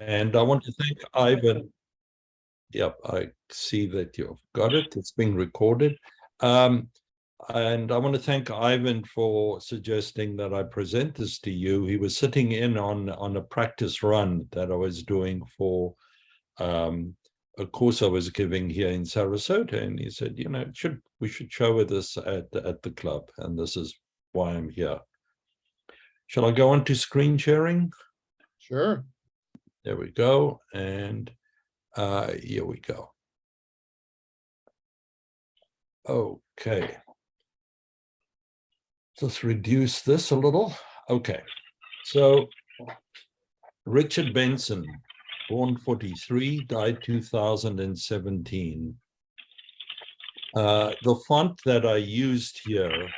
And I want to thank Ivan. Yep, I see that you've got it. It's being recorded. And I want to thank Ivan for suggesting that I present this to you. He was sitting in on a practice run that I was doing for a course I was giving here in Sarasota, and he said, you know, we should show this at the club, and this is why I'm here. Shall I go on to screen sharing? Sure. There we go, and here we go. Okay. Let's reduce this a little. Okay. So Richard Benson, born 43, died 2017. The font that I used here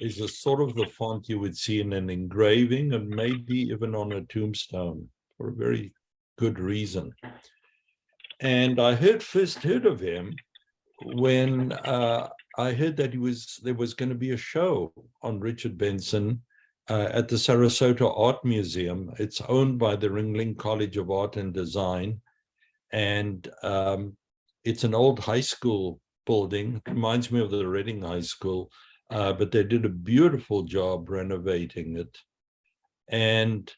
is a sort of the font you would see in an engraving and maybe even on a tombstone for a very good reason. And I first heard of him when I heard that there was going to be a show on Richard Benson at the Sarasota Art Museum. It's owned by the Ringling College of Art and Design, and it's an old high school building. It reminds me of the Reading High School, but they did a beautiful job renovating it. And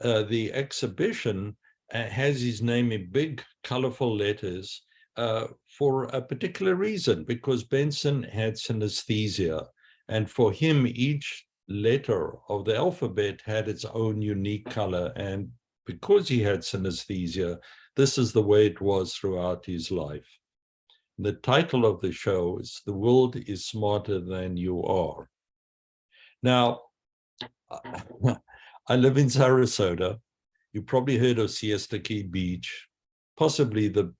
the exhibition has his name in big, colorful letters for a particular reason, because Benson had synesthesia. And for him, each letter of the alphabet had its own unique color. And because he had synesthesia, this is the way it was throughout his life. The title of the show is "The World is Smarter Than You Are." Now, I live in Sarasota. You probably heard of Siesta Key Beach, possibly the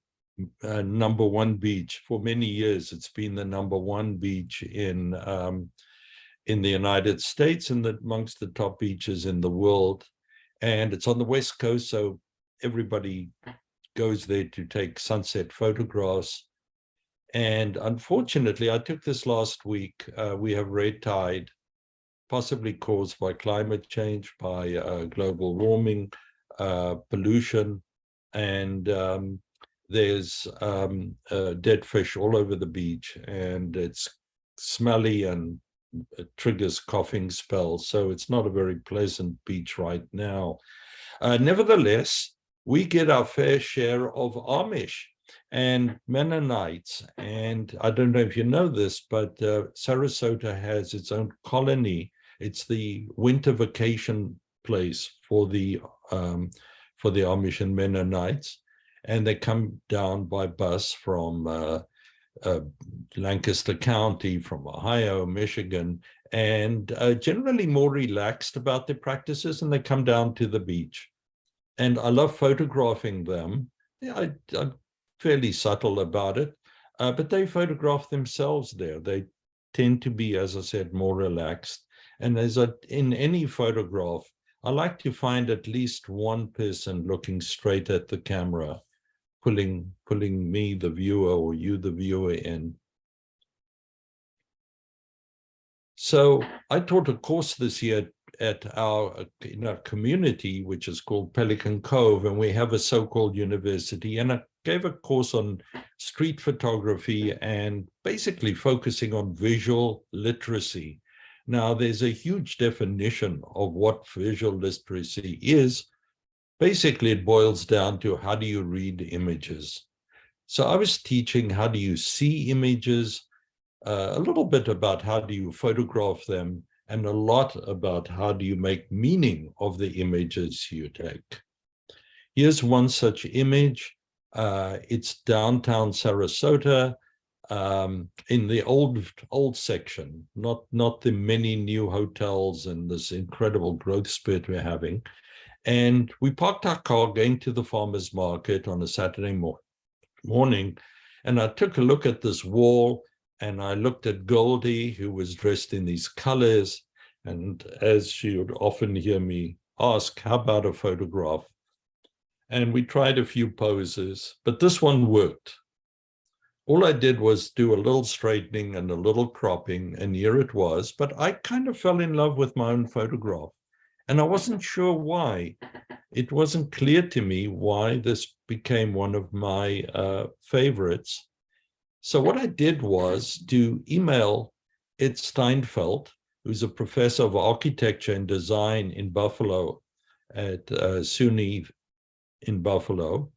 #1 beach. For many years, it's been the #1 beach in the United States and amongst the top beaches in the world. And it's on the West Coast, so everybody goes there to take sunset photographs. And unfortunately, I took this last week. We have red tide, possibly caused by climate change, by global warming, pollution, and there's dead fish all over the beach, and it's smelly and it triggers coughing spells. So it's not a very pleasant beach right now. Nevertheless, we get our fair share of Amish and Mennonites. And I don't know if you know this, but Sarasota has its own colony. It's the winter vacation place for the Amish and Mennonites. And they come down by bus from Lancaster County, from Ohio, Michigan, and generally more relaxed about their practices, and they come down to the beach. And I love photographing them. Yeah, I'm fairly subtle about it, but they photograph themselves there. They tend to be, as I said, more relaxed. And in any photograph, I like to find at least one person looking straight at the camera, pulling me, the viewer, or you, the viewer, in. So I taught a course this year at our community, which is called Pelican Cove, and we have a so-called university. And I gave a course on street photography and basically focusing on visual literacy. Now, there's a huge definition of what visual literacy is. Basically, it boils down to how do you read images. So I was teaching how do you see images, a little bit about how do you photograph them, and a lot about how do you make meaning of the images you take. Here's one such image. It's downtown Sarasota, in the old section, not the many new hotels and this incredible growth spurt we're having. And we parked our car going to the farmer's market on a Saturday morning, and I took a look at this wall, and I looked at Goldie, who was dressed in these colors, and as she would often hear me ask, how about a photograph? And we tried a few poses, but this one worked. All I did was do a little straightening and a little cropping, and here it was, but I kind of fell in love with my own photograph. And I wasn't sure why. it wasn't clear to me why this became one of my favorites. So what I did was to email Ed Steinfeld, who's a professor of architecture and design in Buffalo at SUNY in Buffalo,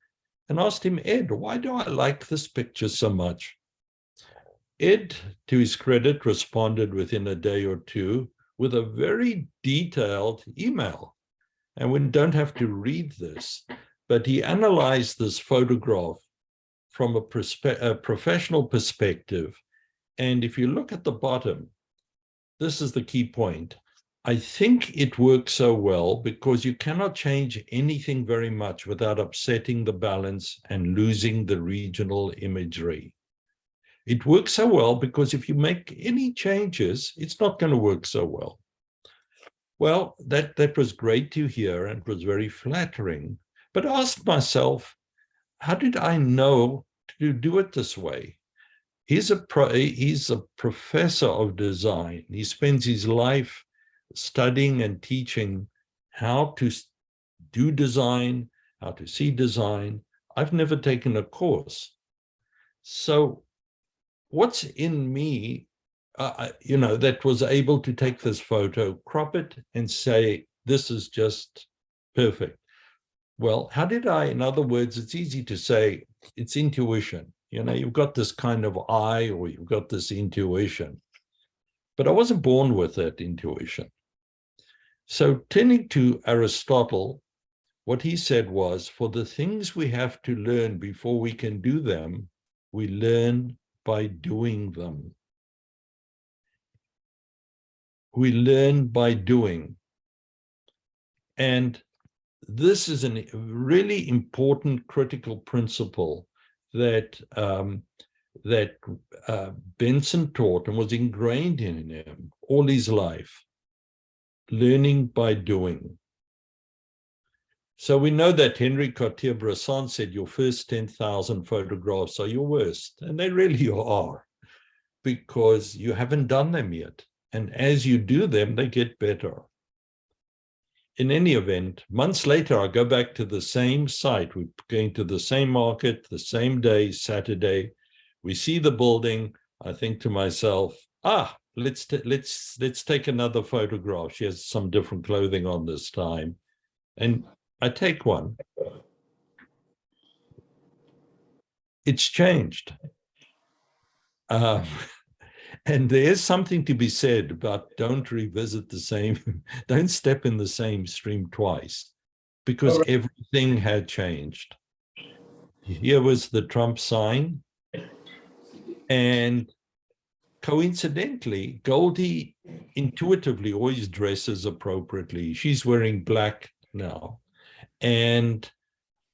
and asked him, Ed, why do I like this picture so much? Ed, to his credit, responded within a day or two with a very detailed email. And we don't have to read this, but he analyzed this photograph from a professional perspective. And if you look at the bottom, this is the key point. I think it works so well because you cannot change anything very much without upsetting the balance and losing the regional imagery. It works so well because if you make any changes, it's not going to work so well. Well, that was great to hear and was very flattering. But I asked myself, how did I know to do it this way? He's a professor of design. He spends his life studying and teaching how to do design, how to see design. I've never taken a course. So what's in me, that was able to take this photo, crop it, and say, this is just perfect. Well, how did I, in other words, it's easy to say, it's intuition. You've got this kind of eye, or you've got this intuition. But I wasn't born with that intuition. So turning to Aristotle, what he said was, for the things we have to learn before we can do them, we learn by doing them. We learn by doing. And this is a really important critical principle that Benson taught and was ingrained in him all his life. Learning by doing. So we know that Henri Cartier-Bresson said your first 10,000 photographs are your worst, and they really are, because you haven't done them yet. And as you do them, they get better. In any event, months later, I go back to the same site. We're going to the same market, the same day, Saturday. We see the building. I think to myself, let's take another photograph. She has some different clothing on this time. And I take one. It's changed. And there's something to be said about don't revisit the same, don't step in the same stream twice, because everything had changed. Here was the Trump sign. And coincidentally, Goldie intuitively always dresses appropriately. She's wearing black now. And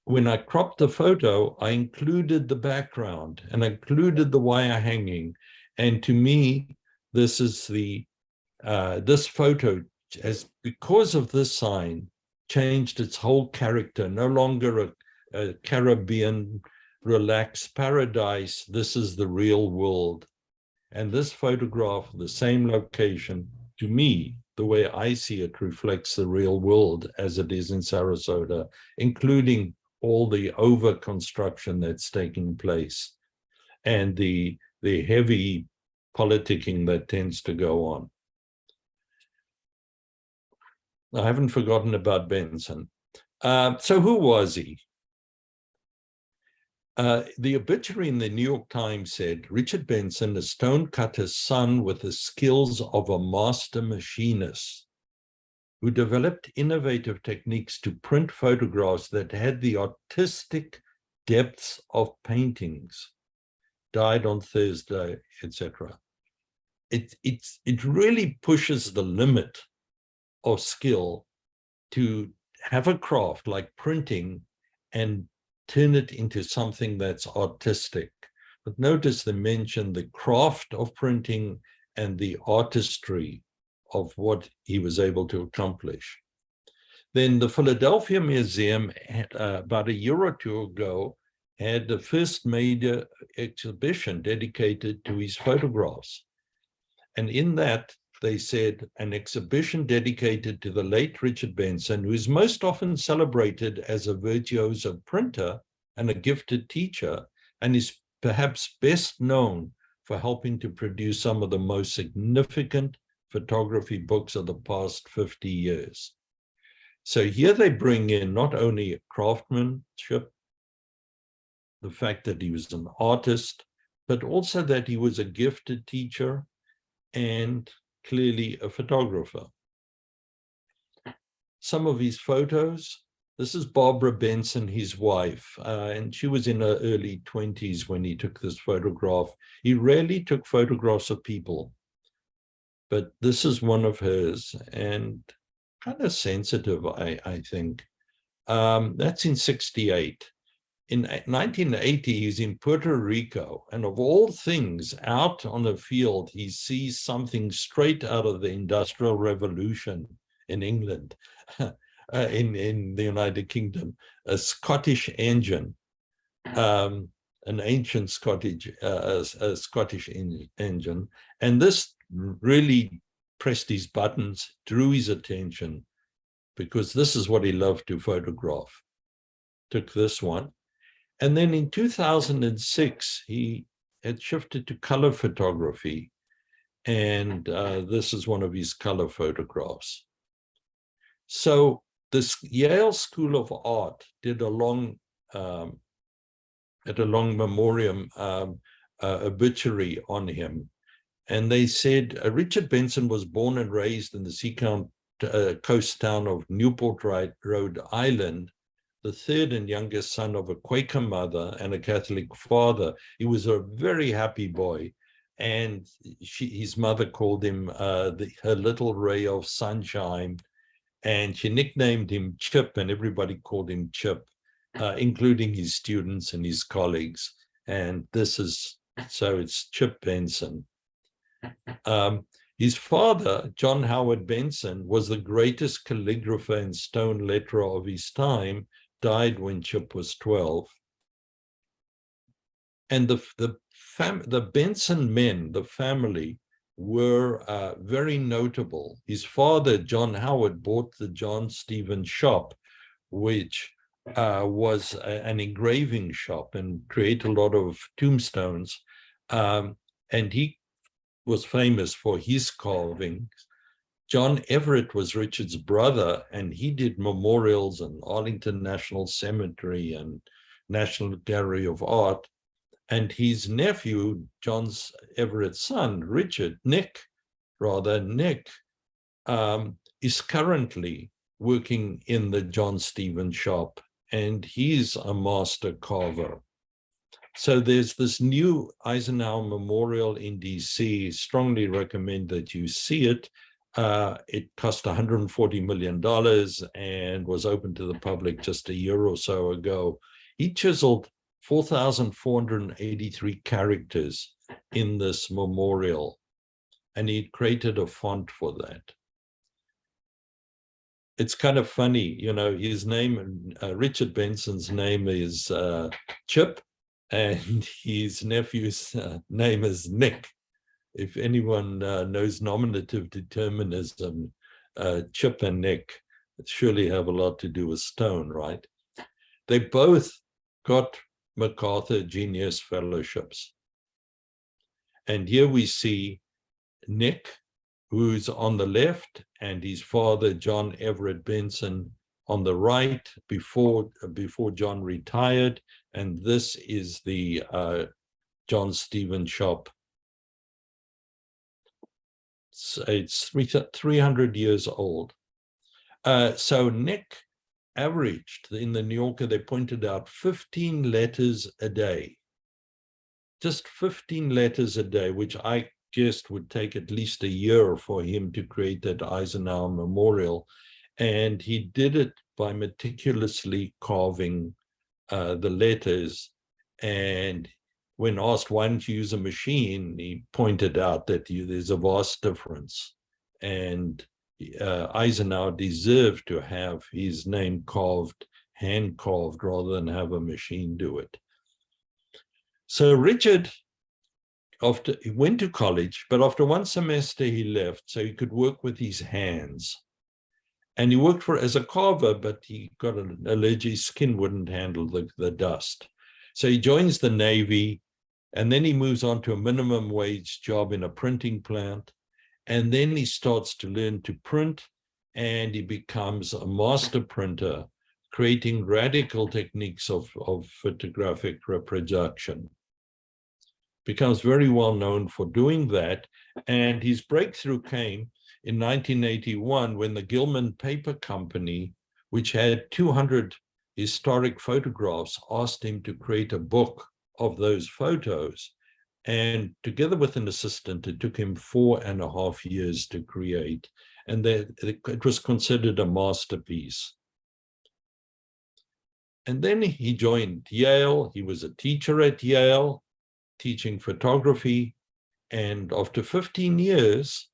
when I cropped the photo, I included the background and I included the wire hanging. And to me, this is this photo has, because of this sign, changed its whole character. No longer a Caribbean relaxed paradise. This is the real world. And this photograph, the same location, to me, the way I see it, reflects the real world as it is in Sarasota, including all the over construction that's taking place and the heavy politicking that tends to go on. I haven't forgotten about Benson. So who was he? The obituary in the New York Times said, Richard Benson, a stonecutter's son with the skills of a master machinist, who developed innovative techniques to print photographs that had the artistic depths of paintings, died on Thursday, etc. It really pushes the limit of skill to have a craft like printing and turn it into something that's artistic. But notice they mention the craft of printing and the artistry of what he was able to accomplish. Then the Philadelphia Museum, about a year or two ago, had the first major exhibition dedicated to his photographs. And in that, they said, an exhibition dedicated to the late Richard Benson, who is most often celebrated as a virtuoso printer and a gifted teacher, and is perhaps best known for helping to produce some of the most significant photography books of the past 50 years. So here they bring in not only craftsmanship, the fact that he was an artist, but also that he was a gifted teacher and clearly a photographer. Some of his photos. This is Barbara Benson, his wife, and she was in her early 20s when he took this photograph. He rarely took photographs of people, but this is one of hers, and kind of sensitive, I think. That's in 68. In 1980, he's in Puerto Rico, and of all things, out on the field, he sees something straight out of the Industrial Revolution in England, in the United Kingdom, a Scottish engine, an ancient Scottish engine, and this really pressed his buttons, drew his attention, because this is what he loved to photograph. Took this one. And then in 2006, he had shifted to color photography. And this is one of his color photographs. So this Yale School of Art did a long memoriam obituary on him. And they said, Richard Benson was born and raised in the seacoast coast town of Newport, Rhode Island, the third and youngest son of a Quaker mother and a Catholic father. He was a very happy boy. And his mother called him her little ray of sunshine. And she nicknamed him Chip, and everybody called him Chip, including his students and his colleagues. And this is, so it's Chip Benson. His father, John Howard Benson, was the greatest calligrapher and stone letterer of his time, died when Chip was 12. And the Benson men, the family, were very notable. His father, John Howard, bought the John Stevens shop, which was an engraving shop and created a lot of tombstones. And he was famous for his carvings. John Everett was Richard's brother, and he did memorials in Arlington National Cemetery and National Gallery of Art. And his nephew, John Everett's son, Nick, is currently working in the John Stevens shop, and he's a master carver. So there's this new Eisenhower Memorial in DC. Strongly recommend that you see it. It cost $140 million and was open to the public just a year or so ago. He chiseled 4,483 characters in this memorial, and he created a font for that. It's kind of funny, you know, his name, Richard Benson's name is Chip, and his nephew's name is Nick. If anyone knows nominative determinism, Chip and Nick surely have a lot to do with stone, right? They both got MacArthur Genius Fellowships. And here we see Nick, who's on the left, and his father, John Everett Benson, on the right, before John retired. And this is the John Stevens shop. It's 300 years old. So Nick averaged, in the New Yorker, they pointed out 15 letters a day. Just 15 letters a day, which I guessed would take at least a year for him to create that Eisenhower Memorial. And he did it by meticulously carving the letters. And when asked, why don't you use a machine, he pointed out that there's a vast difference. And Eisenhower deserved to have his name carved, hand carved, rather than have a machine do it. So Richard after he went to college, but after one semester he left so he could work with his hands. And he worked for as a carver, but he got an allergy. His skin wouldn't handle the dust. So he joins the Navy, and then he moves on to a minimum wage job in a printing plant. And then he starts to learn to print, and he becomes a master printer, creating radical techniques of photographic reproduction. Becomes very well known for doing that. And his breakthrough came in 1981 when the Gilman Paper Company, which had 200 historic photographs, asked him to create a book of those photos. And together with an assistant, it took him 4.5 years to create. And it was considered a masterpiece. And then he joined Yale. He was a teacher at Yale, teaching photography. And after 15 years,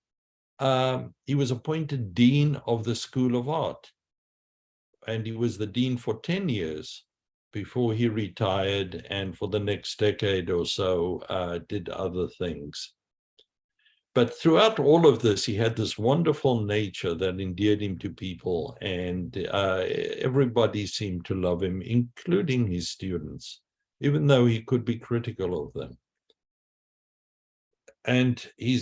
he was appointed Dean of the School of Art. And he was the Dean for 10 years before he retired, and for the next decade or so, did other things. But throughout all of this, he had this wonderful nature that endeared him to people, and everybody seemed to love him, including his students, even though he could be critical of them. And he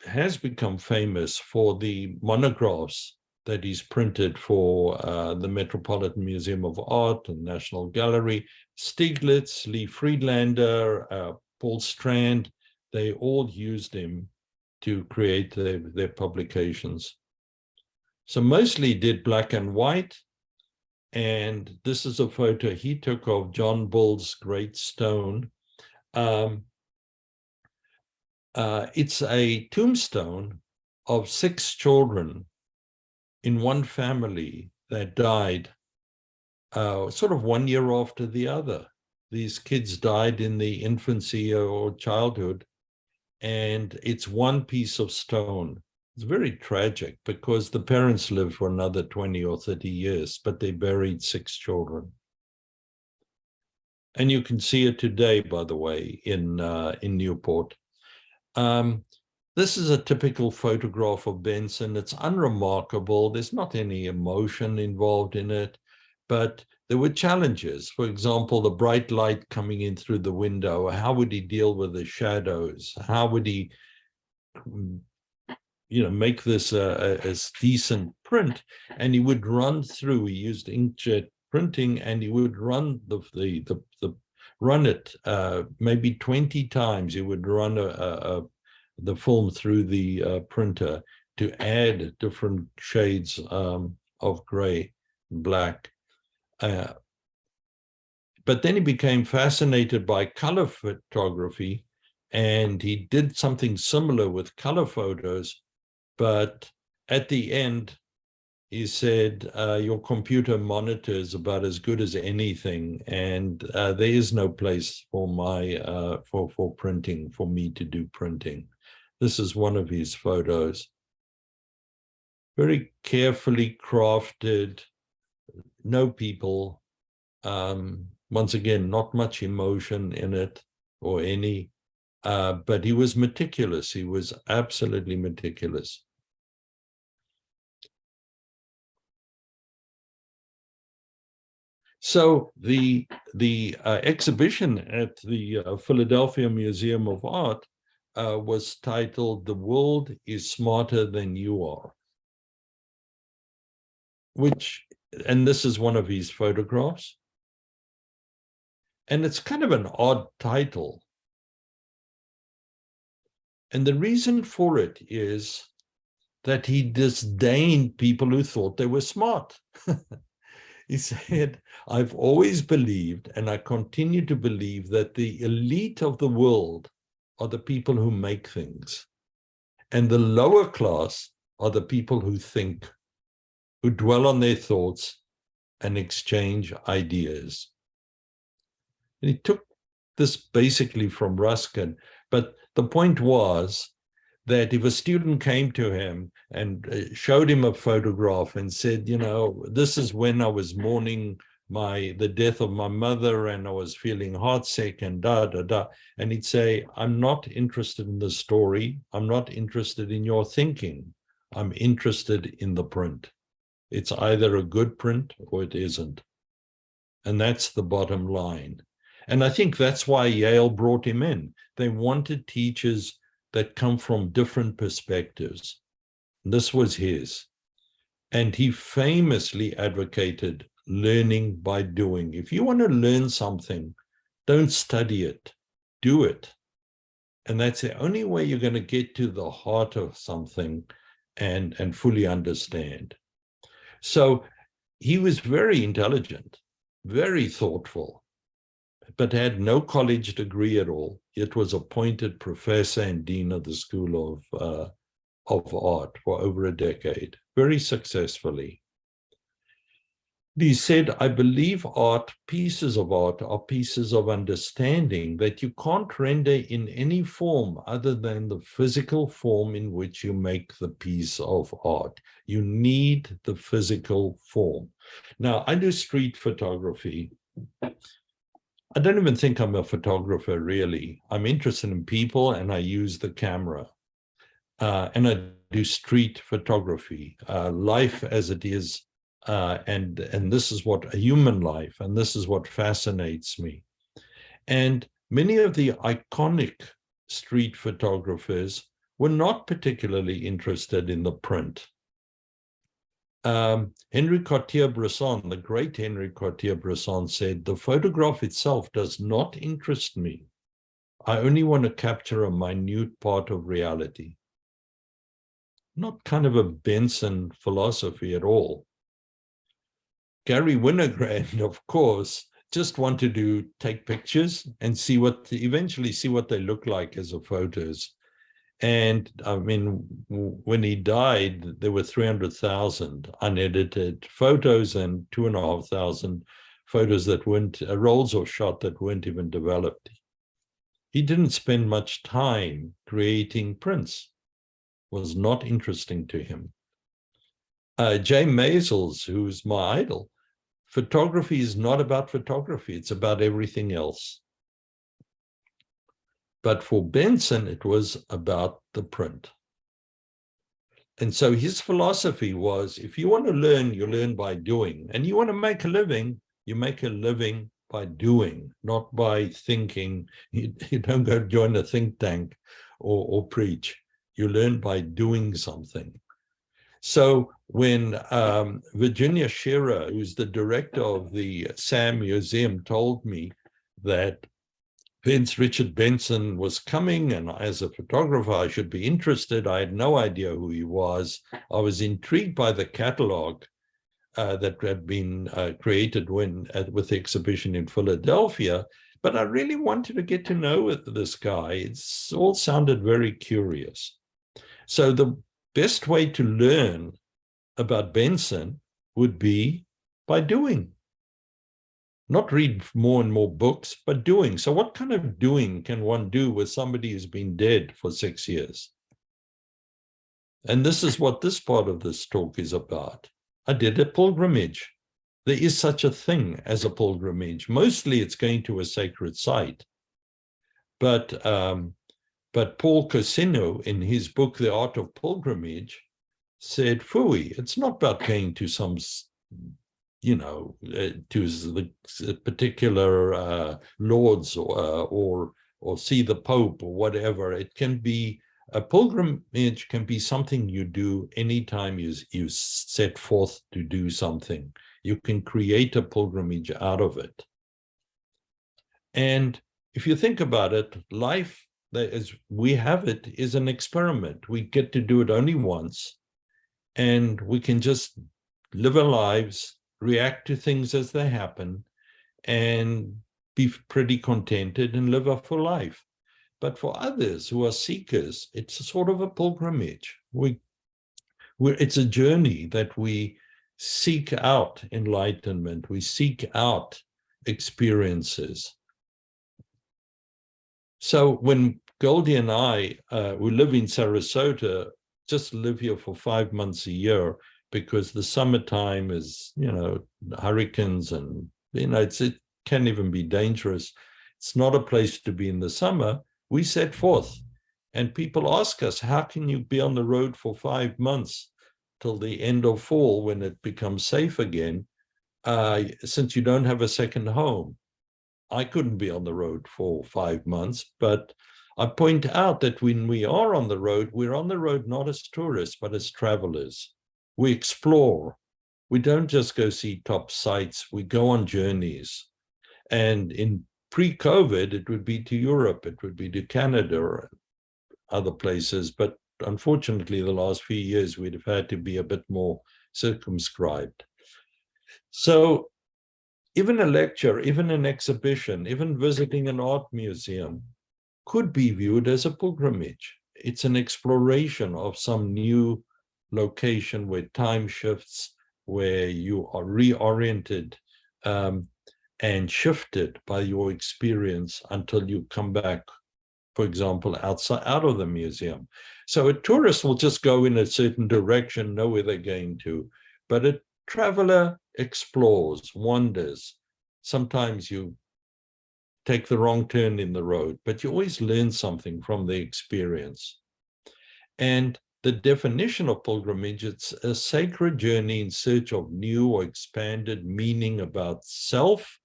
has become famous for the monographs that he's printed for the Metropolitan Museum of Art and National Gallery. Stieglitz, Lee Friedlander, Paul Strand, they all used him to create their publications. So mostly did black and white. And this is a photo he took of John Bull's great stone. It's a tombstone of 6 children in one family that died sort of 1 year after the other. These kids died in the infancy or childhood, and it's one piece of stone. It's very tragic because the parents lived for another 20 or 30 years, but they buried 6 children. And you can see it today, by the way, in Newport. This is a typical photograph of Benson. It's unremarkable. There's not any emotion involved in it, but there were challenges. For example, the bright light coming in through the window. How would he deal with the shadows? How would he, make this a decent print? And he would run through. He used inkjet printing, and he would run run it maybe 20 times. He would run the film through the printer to add different shades of gray and black. But then he became fascinated by color photography, and he did something similar with color photos. But at the end, he said, your computer monitor is about as good as anything, and there is no place for for printing, for me to do printing. This is one of his photos. Very carefully crafted, no people. Once again, not much emotion in it or any, but he was meticulous. He was absolutely meticulous. So the exhibition at the Philadelphia Museum of Art was titled "The World is Smarter Than You Are," and this is one of his photographs. And it's kind of an odd title. And the reason for it is that he disdained people who thought they were smart. He said, I've always believed, and I continue to believe, that the elite of the world are the people who make things. And the lower class are the people who think, who dwell on their thoughts and exchange ideas. And he took this basically from Ruskin, but the point was that if a student came to him and showed him a photograph and said, this is when I was mourning the death of my mother, and I was feeling heartsick and da, da, da. And he'd say, I'm not interested in the story. I'm not interested in your thinking. I'm interested in the print. It's either a good print or it isn't. And that's the bottom line. And I think that's why Yale brought him in. They wanted teachers that come from different perspectives. This was his. And he famously advocated learning by doing. If you want to learn something, don't study it, do it. And that's the only way you're going to get to the heart of something and fully understand. So he was very intelligent, very thoughtful, but had no college degree at all. It was appointed professor and dean of the School of Art for over a decade, very successfully. He said, I believe pieces of art are pieces of understanding that you can't render in any form other than the physical form in which you make the piece of art. You need the physical form. Now, I do street photography. I don't even think I'm a photographer, really. I'm interested in people and I use the camera. And I do street photography, life as it is. And this is what a human life, and this is what fascinates me. And many of the iconic street photographers were not particularly interested in the print. Henri Cartier-Bresson, the great Henri Cartier-Bresson, said, the photograph itself does not interest me. I only want to capture a minute part of reality. Not kind of a Benson philosophy at all. Gary Winogrand, of course, just wanted to take pictures and eventually see what they look like as photos. And I mean, when he died, there were 300,000 unedited photos and 2,500 photos that weren't, rolls of shot that weren't even developed. He didn't spend much time creating prints. It was not interesting to him. Jay Maisels, who's my idol, photography is not about photography, it's about everything else. But for Benson, it was about the print. And so his philosophy was, if you want to learn, you learn by doing. And you want to make a living, you make a living by doing, not by thinking. You don't go join a think tank or preach. You learn by doing something. So when Virginia Shearer, who's the director of the Sam Museum, told me that Richard Benson was coming and as a photographer I should be interested, I had no idea who he was. I was intrigued by the catalog that had been created with the exhibition in Philadelphia, but I really wanted to get to know this guy. It's all sounded very curious. So the best way to learn about Benson would be by doing. Not read more and more books, but doing. So what kind of doing can one do with somebody who's been dead for 6 years? And this is what this part of this talk is about. I did a pilgrimage. There is such a thing as a pilgrimage. Mostly it's going to a sacred site. But Paul Cosino, in his book, The Art of Pilgrimage, said, phooey, it's not about going to some, to the particular lords or see the Pope or whatever. It can be, a pilgrimage can be something you do anytime you set forth to do something. You can create a pilgrimage out of it. And if you think about it, life as we have it is an experiment. We get to do it only once, and we can just live our lives, react to things as they happen, and be pretty contented and live a full life. But for others who are seekers, it's a sort of a pilgrimage. It's a journey that we seek out enlightenment, we seek out experiences. So when Goldie and I, we live in Sarasota, just live here for 5 months a year because the summertime is, hurricanes and it can even be dangerous. It's not a place to be in the summer. We set forth, and people ask us, how can you be on the road for 5 months till the end of fall when it becomes safe again, since you don't have a second home? I couldn't be on the road for 5 months, but I point out that when we are on the road, we're on the road not as tourists, but as travelers. We explore. We don't just go see top sites, we go on journeys. And in pre-COVID, it would be to Europe, it would be to Canada or other places. But unfortunately, the last few years, we'd have had to be a bit more circumscribed. So even a lecture, even an exhibition, even visiting an art museum could be viewed as a pilgrimage. It's an exploration of some new location where time shifts, where you are reoriented and shifted by your experience until you come back, for example, out of the museum. So a tourist will just go in a certain direction, know where they're going to, but a traveler explores, wanders. Sometimes you take the wrong turn in the road, but you always learn something from the experience. And the definition of pilgrimage, it's a sacred journey in search of new or expanded meaning about self,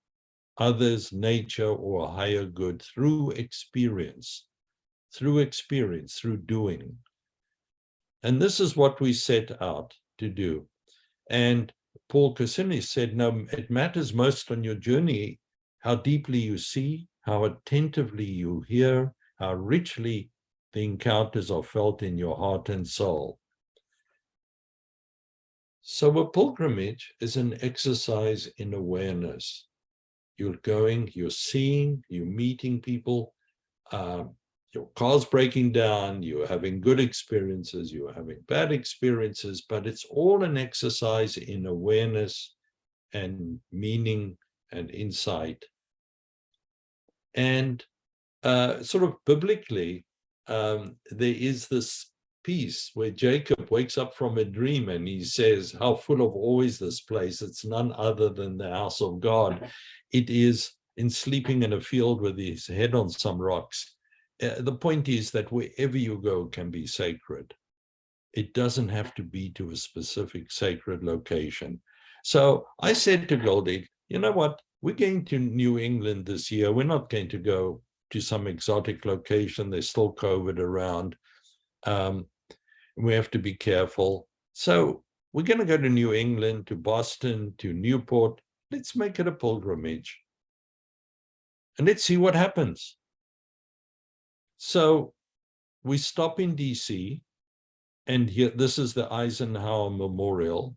others, nature, or a higher good through experience, through doing. And this is what we set out to do. And Paul Cassini said, no, it matters most on your journey how deeply you see, how attentively you hear, how richly the encounters are felt in your heart and soul. So a pilgrimage is an exercise in awareness. You're going, you're seeing, you're meeting people, your car's breaking down, you're having good experiences, you're having bad experiences, but it's all an exercise in awareness and meaning and insight. And sort of biblically, there is this piece where Jacob wakes up from a dream and he says, how full of awe is this place? It's none other than the house of God. It is in sleeping in a field with his head on some rocks. The point is that wherever you go can be sacred. It doesn't have to be to a specific sacred location. So I said to Goldie, you know what? We're going to New England this year. We're not going to go to some exotic location. There's still COVID around. We have to be careful. So we're going to go to New England, to Boston, to Newport. Let's make it a pilgrimage. And let's see what happens. So we stop in DC, and here, this is the Eisenhower Memorial.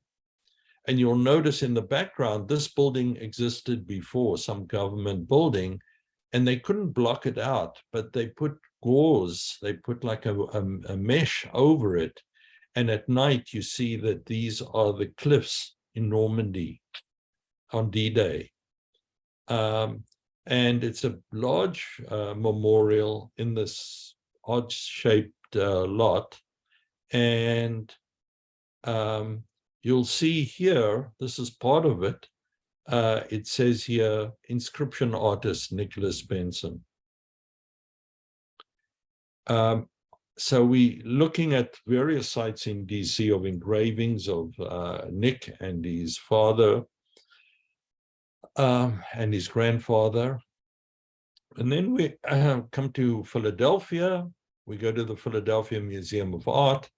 And you'll notice in the background, this building existed before, some government building, and they couldn't block it out, but they put gauze, they put like a mesh over it. And at night, you see that these are the cliffs in Normandy on D-Day. And it's a large memorial in this odd-shaped lot. And you'll see here, this is part of it. It says here, inscription artist Nicholas Benson. So we're looking at various sites in DC of engravings of Nick and his father and his grandfather. And then we come to Philadelphia. We go to the Philadelphia Museum of Art.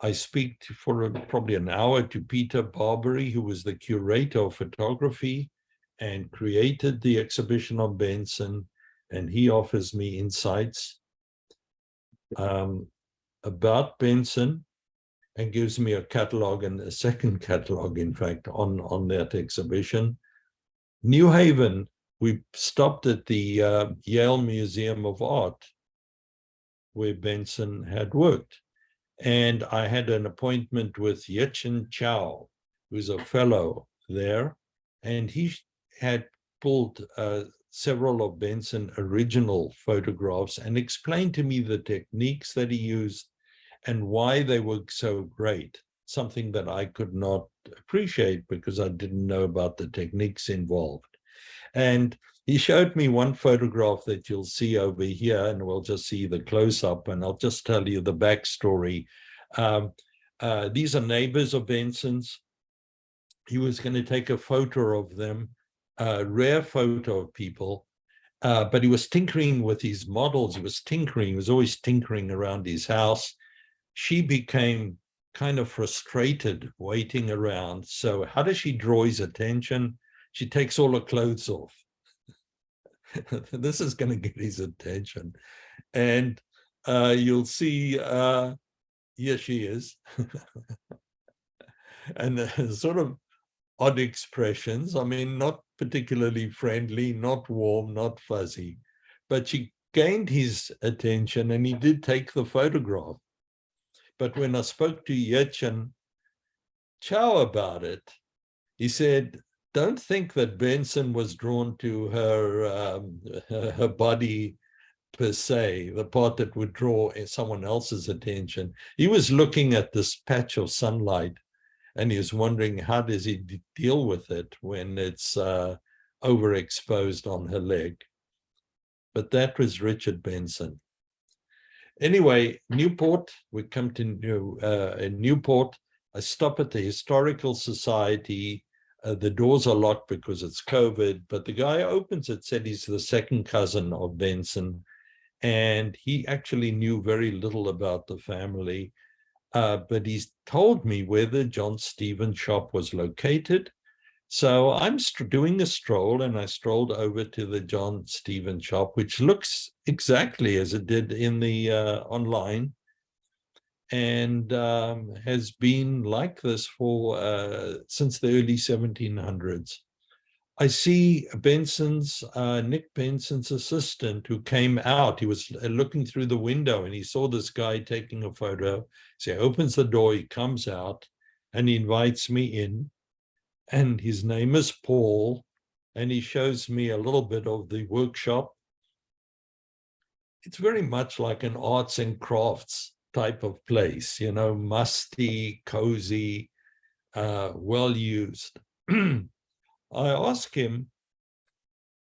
I speak for probably an hour to Peter Barbary, who was the curator of photography and created the exhibition on Benson, and he offers me insights about Benson and gives me a catalog, and a second catalog, in fact, on that exhibition. New Haven, we stopped at the Yale Museum of Art, where Benson had worked. And I had an appointment with Yichin Chow, who's a fellow there, and he had pulled several of Benson original photographs and explained to me the techniques that he used and why they were so great, something that I could not appreciate because I didn't know about the techniques involved. And he showed me one photograph that you'll see over here, and we'll just see the close-up, and I'll just tell you the backstory. These are neighbors of Benson's. He was going to take a photo of them, a rare photo of people, but he was tinkering with his models. He was always tinkering around his house. She became kind of frustrated waiting around. So how does she draw his attention? She takes all her clothes off. This is going to get his attention. And you'll see, here she is. And sort of odd expressions. I mean, not particularly friendly, not warm, not fuzzy, but she gained his attention and he did take the photograph. But when I spoke to Yetchen Chow about it, he said, don't think that Benson was drawn to her body per se, the part that would draw someone else's attention. He was looking at this patch of sunlight and he was wondering, how does he deal with it when it's overexposed on her leg? But that was Richard Benson. Anyway, Newport, we come to Newport. I stop at the Historical Society. The doors are locked because it's COVID, but the guy opens it, said he's the second cousin of Benson. And he actually knew very little about the family. But he's told me where the John Stevens shop was located. So I'm doing a stroll, and I strolled over to the John Stevens shop, which looks exactly as it did in the online, and has been like this for since the early 1700s. I see Nick Benson's assistant who came out. He was looking through the window and he saw this guy taking a photo. So he opens the door, he comes out and he invites me in. And his name is Paul. And he shows me a little bit of the workshop. It's very much like an arts and crafts type of place, you know, musty, cozy, well used. I ask him,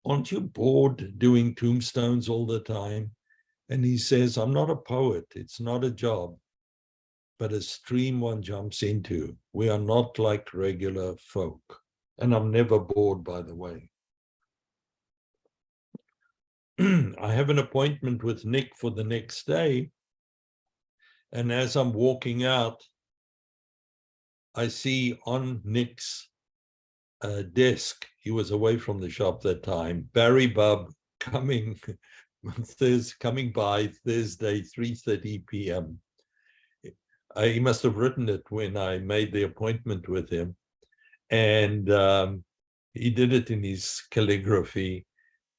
aren't you bored doing tombstones all the time? And he says, I'm not a poet. It's not a job, but a stream one jumps into. We are not like regular folk. And I'm never bored, by the way. I have an appointment with Nick for the next day. And as I'm walking out, I see on Nick's desk, he was away from the shop that time, Barry Bubb coming by Thursday, 3:30 p.m. He must have written it when I made the appointment with him. And he did it in his calligraphy.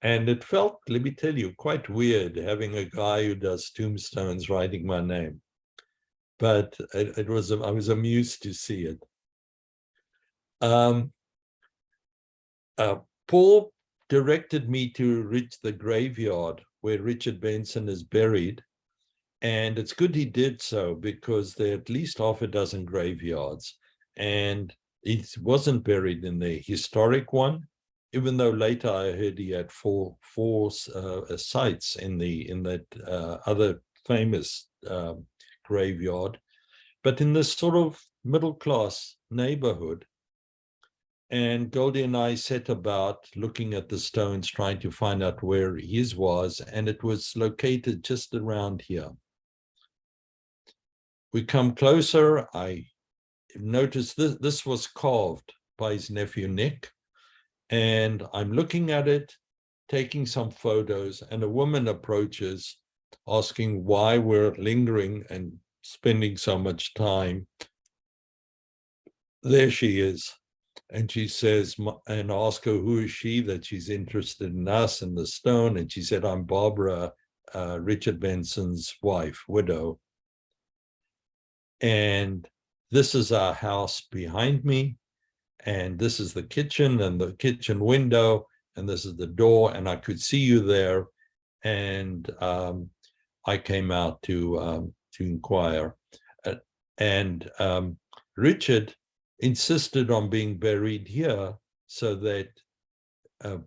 And it felt, let me tell you, quite weird having a guy who does tombstones writing my name. But I was amused to see it. Paul directed me to reach the graveyard where Richard Benson is buried. And it's good he did so because there are at least half a dozen graveyards. And he wasn't buried in the historic one, even though later I heard he had four sites in that other famous graveyard. But in this sort of middle-class neighborhood, and Goldie and I set about looking at the stones, trying to find out where his was, and it was located just around here. We come closer. I noticed this was carved by his nephew, Nick, and I'm looking at it, taking some photos, and a woman approaches asking why we're lingering and spending so much time. There she is. And she says, and I ask her, who is she, that she's interested in us and the stone? And she said, I'm Barbara, Richard Benson's wife, widow. And this is our house behind me. And this is the kitchen and the kitchen window. And this is the door. And I could see you there. And I came out to inquire. And Richard insisted on being buried here so that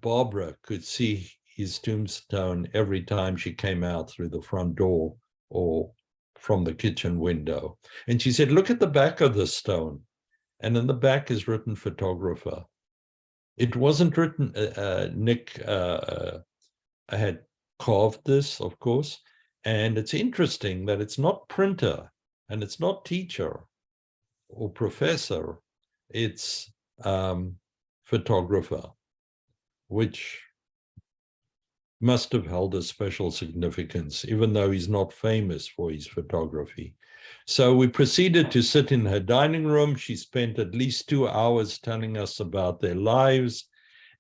Barbara could see his tombstone every time she came out through the front door or from the kitchen window. And she said, look at the back of the stone. And in the back is written photographer. It wasn't written, Nick had carved this, of course. And it's interesting that it's not printer and it's not teacher or professor, it's photographer, which must have held a special significance, even though he's not famous for his photography. So we proceeded to sit in her dining room. She spent at least 2 hours telling us about their lives.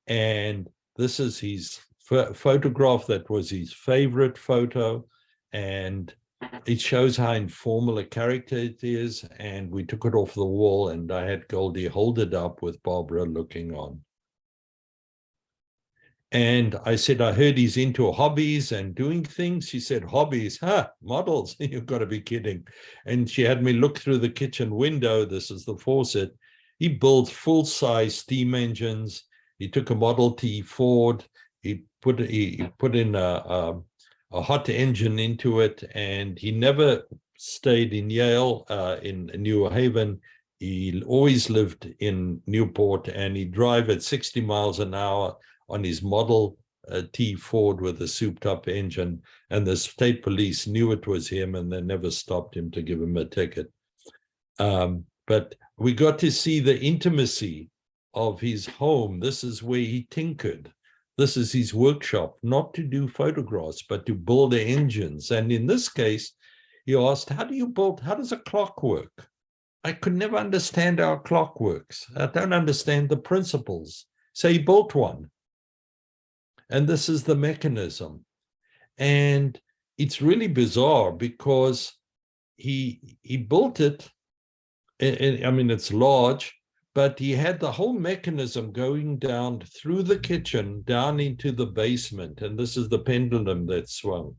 And this is his photograph that was his favorite photo. And it shows how informal a character it is. And we took it off the wall, and I had Goldie hold it up with Barbara looking on. And I said, I heard he's into hobbies and doing things. She said, hobbies, models, you've got to be kidding. And she had me look through the kitchen window. This is the faucet. He built full-size steam engines. He took a Model T Ford. He put in a hot engine into it, and he never stayed in Yale, in New Haven. He always lived in Newport, and he'd drive at 60 miles an hour on his Model T Ford with a souped-up engine, and the state police knew it was him, and they never stopped him to give him a ticket. But we got to see the intimacy of his home. This is where he tinkered. This is his workshop, not to do photographs, but to build the engines. And in this case, he asked, how does a clock work? I could never understand how a clock works. I don't understand the principles. So he built one. And this is the mechanism. And it's really bizarre because he built it. I mean, it's large, but he had the whole mechanism going down through the kitchen, down into the basement. And this is the pendulum that swung.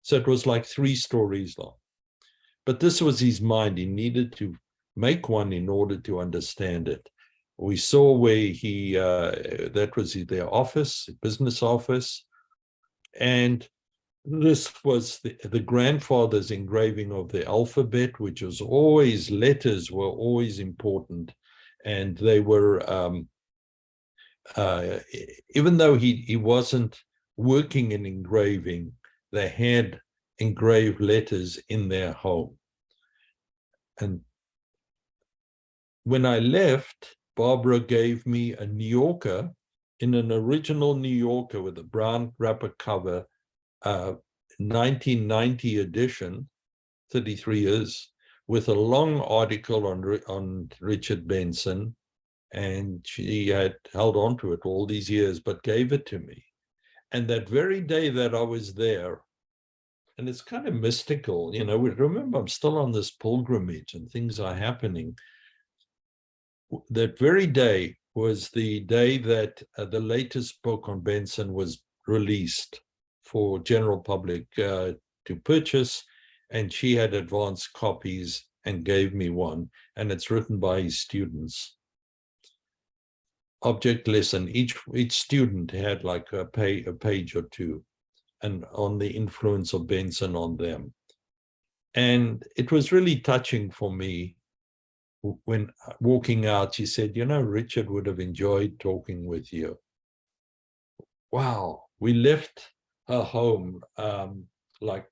So it was like 3 stories long. But this was his mind. He needed to make one in order to understand it. We saw where that was their office, business office. And this was the grandfather's engraving of the alphabet, which was always, letters were always important. And they were, even though he wasn't working in engraving, they had engraved letters in their home. And when I left, Barbara gave me a New Yorker, in an original New Yorker with a brown wrapper cover, 1990 edition, 33 years, with a long article on Richard Benson. And she had held on to it all these years, but gave it to me. And that very day that I was there, and it's kind of mystical, remember, I'm still on this pilgrimage and things are happening. That very day was the day that the latest book on Benson was released for general public to purchase, and she had advanced copies and gave me one, and it's written by his students. Object lesson, each student had like a page or two, and on the influence of Benson on them. And it was really touching for me. When walking out, she said, Richard would have enjoyed talking with you. Wow, we left her home like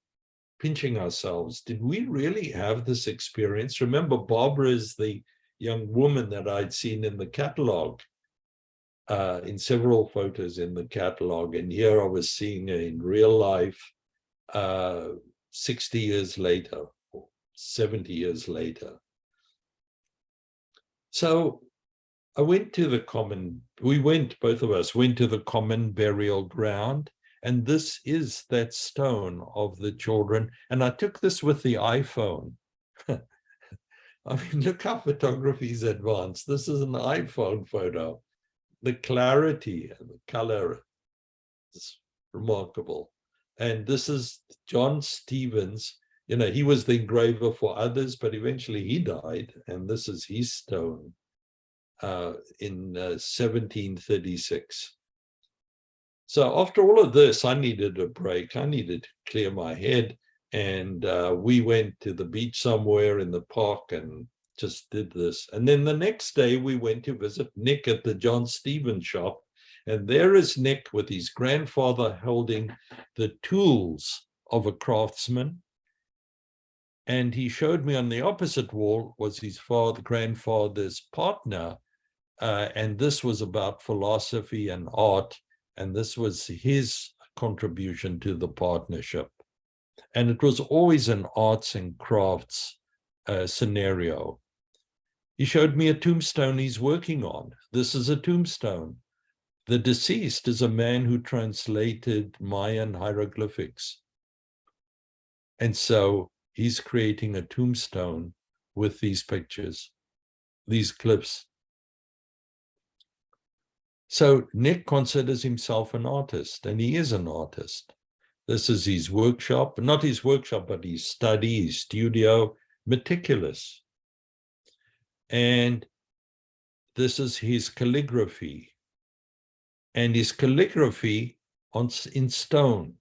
pinching ourselves. Did we really have this experience? Remember, Barbara is the young woman that I'd seen in the catalog, in several photos in the catalog. And here I was seeing her in real life 60 years later, or 70 years later. So I went to both of us went to the common burial ground, and this is that stone of the children. And I took this with the iPhone. I mean, look how photography is advanced. This is an iPhone photo. The clarity and the color is remarkable. And this is John Stevens. He was the engraver for others, but eventually he died. And this is his stone in 1736. So after all of this, I needed a break. I needed to clear my head. And we went to the beach somewhere in the park and just did this. And then the next day, we went to visit Nick at the John Stevens shop. And there is Nick with his grandfather holding the tools of a craftsman. And he showed me on the opposite wall was his grandfather's partner. And this was about philosophy and art. And this was his contribution to the partnership. And it was always an arts and crafts scenario. He showed me a tombstone he's working on. This is a tombstone. The deceased is a man who translated Mayan hieroglyphics. And so he's creating a tombstone with these pictures, these clips. So Nick considers himself an artist, and he is an artist. This is his workshop, not his workshop, but his study, his studio, meticulous. And this is his calligraphy. And his calligraphy in stone,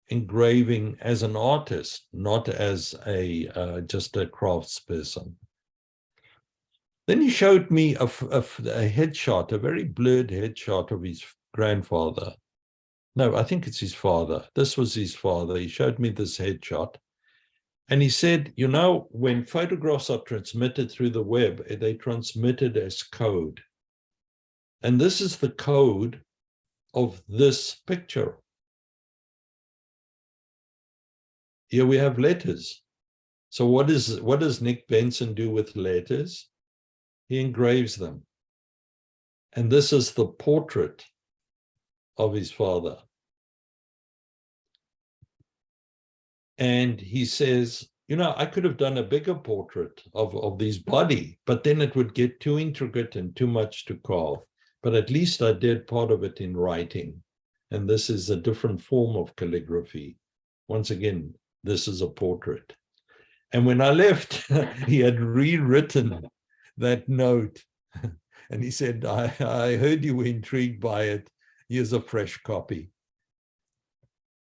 engraving as an artist, not as just a craftsperson. Then he showed me a headshot, a very blurred headshot of his grandfather. No, I think it's his father. This was his father. He showed me this headshot. And he said, you know, when photographs are transmitted through the web, they transmitted as code. And this is the code of this picture. Here we have letters. So what does Nick Benson do with letters? He engraves them. And this is the portrait of his father. And he says, you know, I could have done a bigger portrait of his body, but then it would get too intricate and too much to carve. But at least I did part of it in writing. And this is a different form of calligraphy. Once again, this is a portrait. And when I left, he had rewritten that note. And he said, I heard you were intrigued by it. Here's a fresh copy.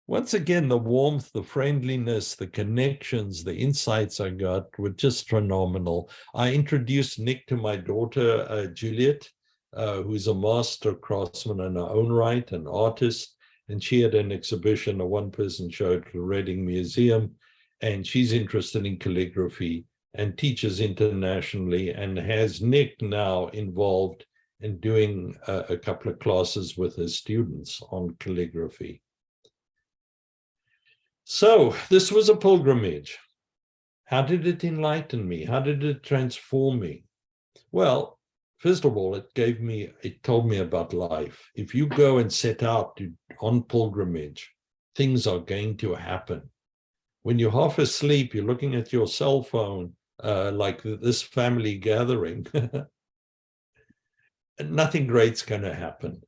Once again, the warmth, the friendliness, the connections, the insights I got were just phenomenal. I introduced Nick to my daughter, Juliet, who's a master craftsman in her own right, an artist. And she had an exhibition, a one-person show at the Reading Museum. And she's interested in calligraphy and teaches internationally and has Nick now involved in doing a couple of classes with his students on calligraphy. So this was a pilgrimage. How did it enlighten me? How did it transform me? Well, first of all, it told me about life. If you go and set out on pilgrimage, things are going to happen. When you're half asleep, you're looking at your cell phone, like this family gathering, nothing great's going to happen.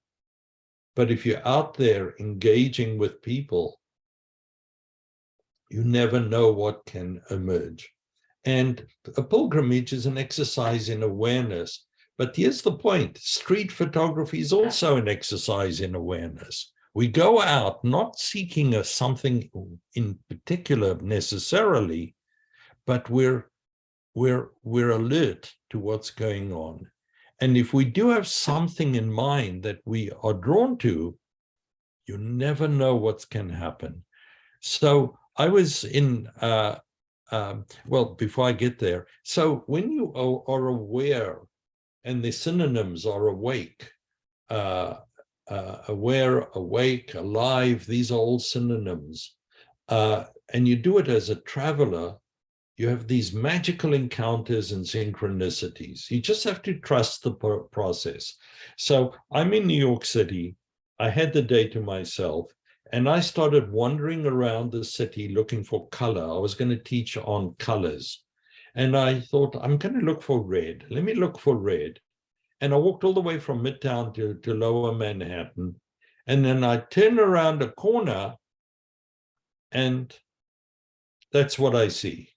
But if you're out there engaging with people, you never know what can emerge. And a pilgrimage is an exercise in awareness. But here's the point. Street photography is also an exercise in awareness. We go out not seeking something in particular necessarily, but we're alert to what's going on. And if we do have something in mind that we are drawn to, you never know what can happen. So I was in, well, before I get there, so when you are aware, and the synonyms are awake, aware, awake, alive, these are all synonyms. And you do it as a traveler, you have these magical encounters and synchronicities. You just have to trust the process. So I'm in New York City. I had the day to myself, and I started wandering around the city looking for color. I was going to teach on colors. And I thought, I'm going to look for red. Let me look for red. And I walked all the way from Midtown to Lower Manhattan. And then I turned around a corner, and that's what I see.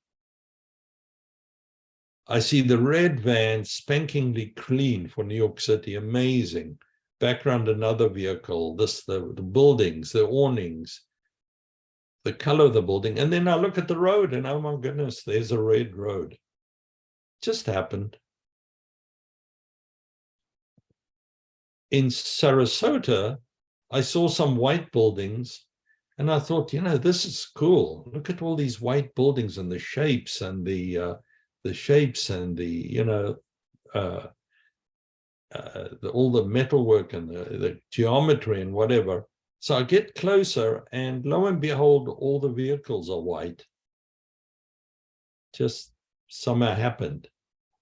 I see the red van, spankingly clean for New York City, amazing. background another vehicle, the buildings, the awnings, the color of the building. And then I look at the road and oh my goodness, there's a red road. Just happened. In Sarasota, I saw some white buildings and I thought, this is cool. Look at all these white buildings and the shapes and the shapes and all the metalwork and the geometry and whatever. So I get closer and lo and behold, all the vehicles are white. Just somehow happened.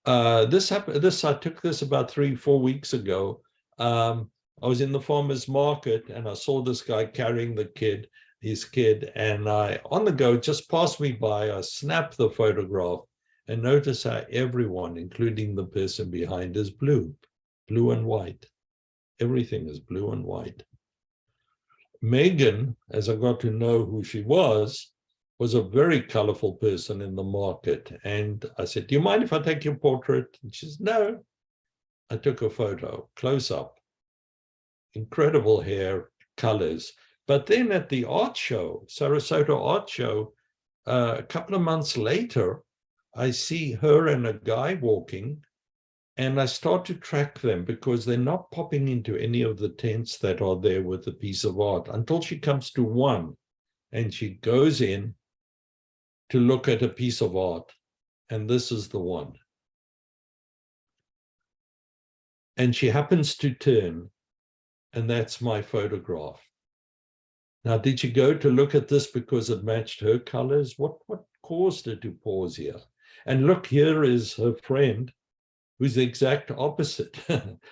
I took this about 3-4 weeks ago. I was in the farmer's market and I saw this guy carrying his kid, and on the go, just passed me by. I snapped the photograph and notice how everyone, including the person behind, is blue and white. Everything is blue and white. Megan, as I got to know who she was a very colorful person in the market. And I said, do you mind if I take your portrait? And she says, no. I took a photo, close up. Incredible hair, colors. But then at the art show, Sarasota Art Show, a couple of months later, I see her and a guy walking, and I start to track them because they're not popping into any of the tents that are there with the piece of art until she comes to one, and she goes in to look at a piece of art, and this is the one. And she happens to turn, and that's my photograph. Now, did she go to look at this because it matched her colors? What caused her to pause here? And look, here is her friend, who's the exact opposite.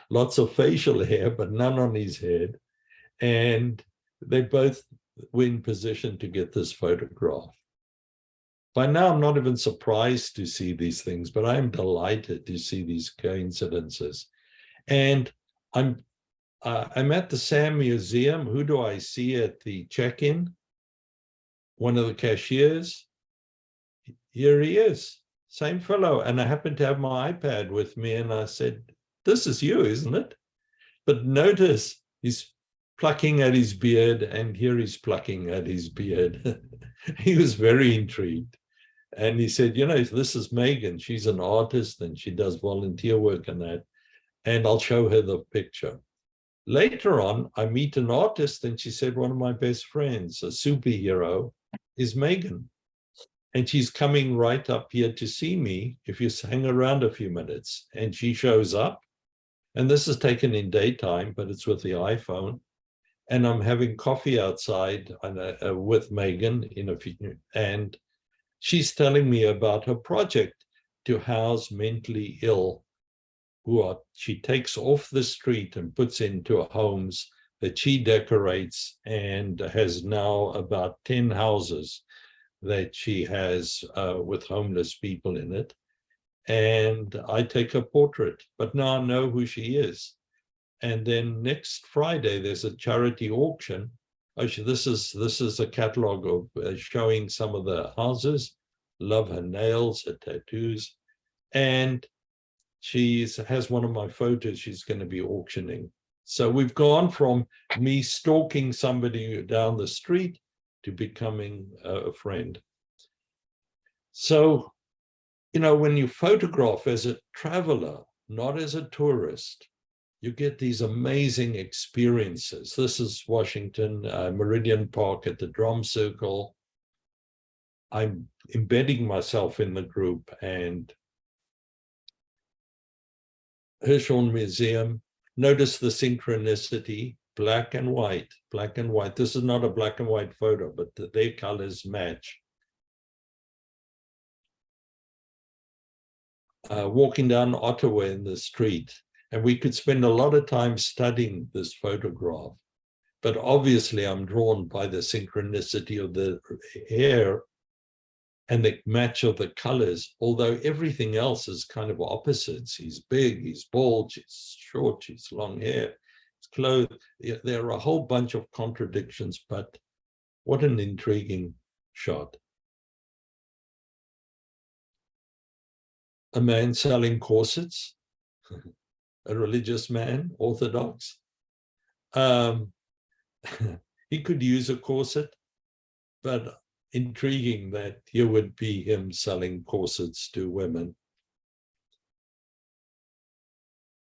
Lots of facial hair, but none on his head. And they both were in position to get this photograph. By now, I'm not even surprised to see these things, but I am delighted to see these coincidences. And I'm at the Sam Museum. Who do I see at the check-in? One of the cashiers. Here he is, same fellow. And I happened to have my iPad with me, and I said, this is you, isn't it? But notice he's plucking at his beard, and here he's plucking at his beard. He was very intrigued. And he said, this is Megan. She's an artist and she does volunteer work and that. And I'll show her the picture. Later on, I meet an artist, and she said, one of my best friends, a superhero, is Megan. And she's coming right up here to see me if you hang around a few minutes. And she shows up. And this is taken in daytime, but it's with the iPhone. And I'm having coffee outside with Megan in a few, and she's telling me about her project to house mentally ill she takes off the street and puts into homes that she decorates, and has now about 10 houses that she has with homeless people in it. And I take a portrait, but now I know who she is. And then next Friday, there's a charity auction. Actually, this is a catalog of showing some of the houses. Love her nails, her tattoos. And she has one of my photos she's going to be auctioning. So we've gone from me stalking somebody down the street to becoming a friend. So, when you photograph as a traveler, not as a tourist, you get these amazing experiences. This is Washington, Meridian Park at the Drum Circle. I'm embedding myself in the group, and Herschel Museum. Notice the synchronicity, black and white, black and white. This is not a black and white photo, but their colors match. Walking down Ottawa in the street, and we could spend a lot of time studying this photograph. But obviously, I'm drawn by the synchronicity of the hair and the match of the colors, although everything else is kind of opposites. He's big, he's bald, she's short, she's long hair, his clothes. There are a whole bunch of contradictions, but what an intriguing shot. A man selling corsets, a religious man, Orthodox. Um, he could use a corset, but intriguing that here would be him selling corsets to women.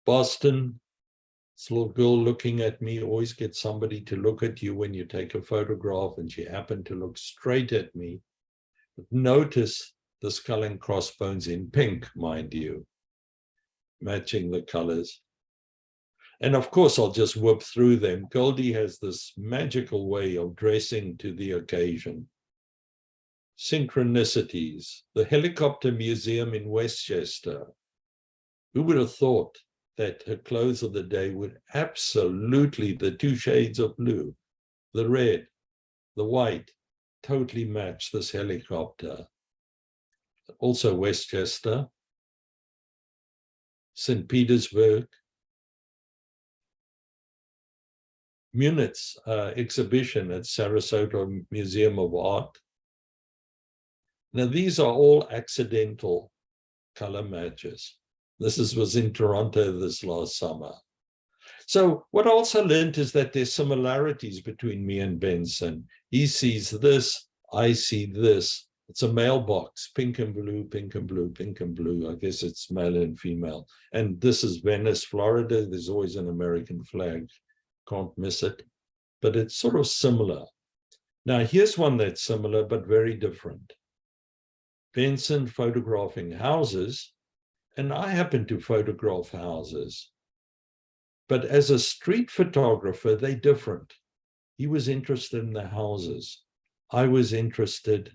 Boston, this little girl looking at me, always get somebody to look at you when you take a photograph, and she happened to look straight at me. But notice the skull and crossbones in pink, mind you, matching the colors. And of course, I'll just whip through them. Goldie has this magical way of dressing to the occasion. Synchronicities, the Helicopter Museum in Westchester. Who would have thought that her clothes of the day would absolutely, the two shades of blue, the red, the white, totally match this helicopter. Also Westchester, St. Petersburg, Munich's exhibition at Sarasota Museum of Art. Now, these are all accidental color matches. This was in Toronto this last summer. So what I also learned is that there's similarities between me and Benson. He sees this, I see this. It's a mailbox, pink and blue, pink and blue, pink and blue. I guess it's male and female. And this is Venice, Florida. There's always an American flag. Can't miss it. But it's sort of similar. Now, here's one that's similar, but very different. Benson photographing houses, and I happen to photograph houses. But as a street photographer, they're different. He was interested in the houses. I was interested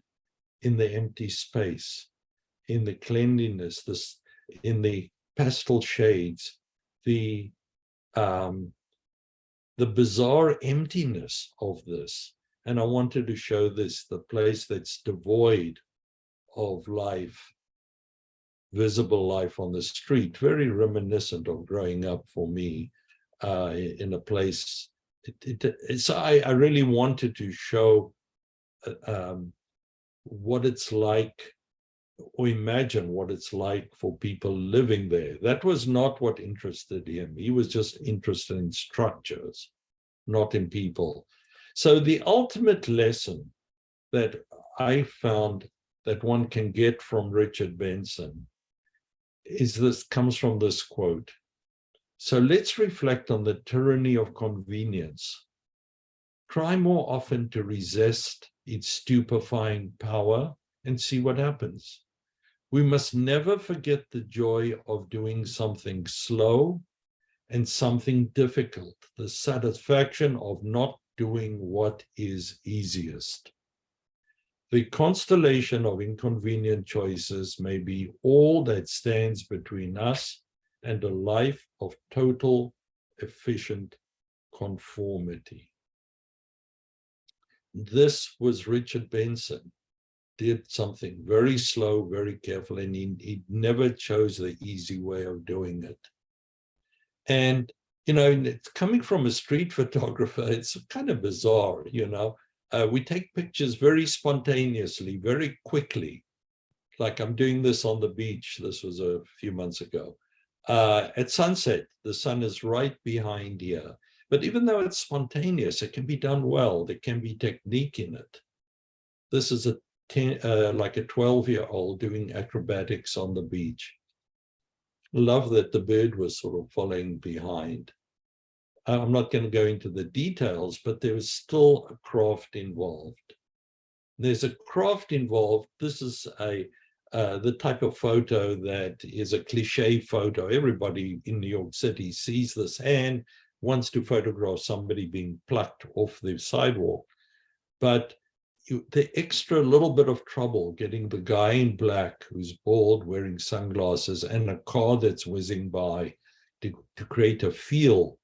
in the empty space, in the cleanliness, in the pastel shades, the bizarre emptiness of this. And I wanted to show this, the place that's devoid of life, visible life on the street, very reminiscent of growing up for me in a place. I really wanted to show what it's like, or imagine what it's like for people living there. That was not what interested him. He was just interested in structures, not in people. So the ultimate lesson that I found that one can get from Richard Benson comes from this quote. So let's reflect on the tyranny of convenience. Try more often to resist its stupefying power and see what happens. We must never forget the joy of doing something slow and something difficult, the satisfaction of not doing what is easiest. The constellation of inconvenient choices may be all that stands between us and a life of total, efficient conformity. This was Richard Benson. Did something very slow, very careful, and he never chose the easy way of doing it. And, you know, it's coming from a street photographer, it's kind of bizarre, you know. We take pictures very spontaneously, very quickly. Like I'm doing this on the beach. This was a few months ago. At sunset, the sun is right behind here. But even though it's spontaneous, it can be done well. There can be technique in it. This is like a 12-year-old doing acrobatics on the beach. Love that the bird was sort of following behind. I'm not going to go into the details, but there was still a craft involved. There's a craft involved. This is the type of photo that is a cliche photo. Everybody in New York City sees this and wants to photograph somebody being plucked off the sidewalk. But the extra little bit of trouble getting the guy in black who's bald, wearing sunglasses, and a car that's whizzing by to create a feel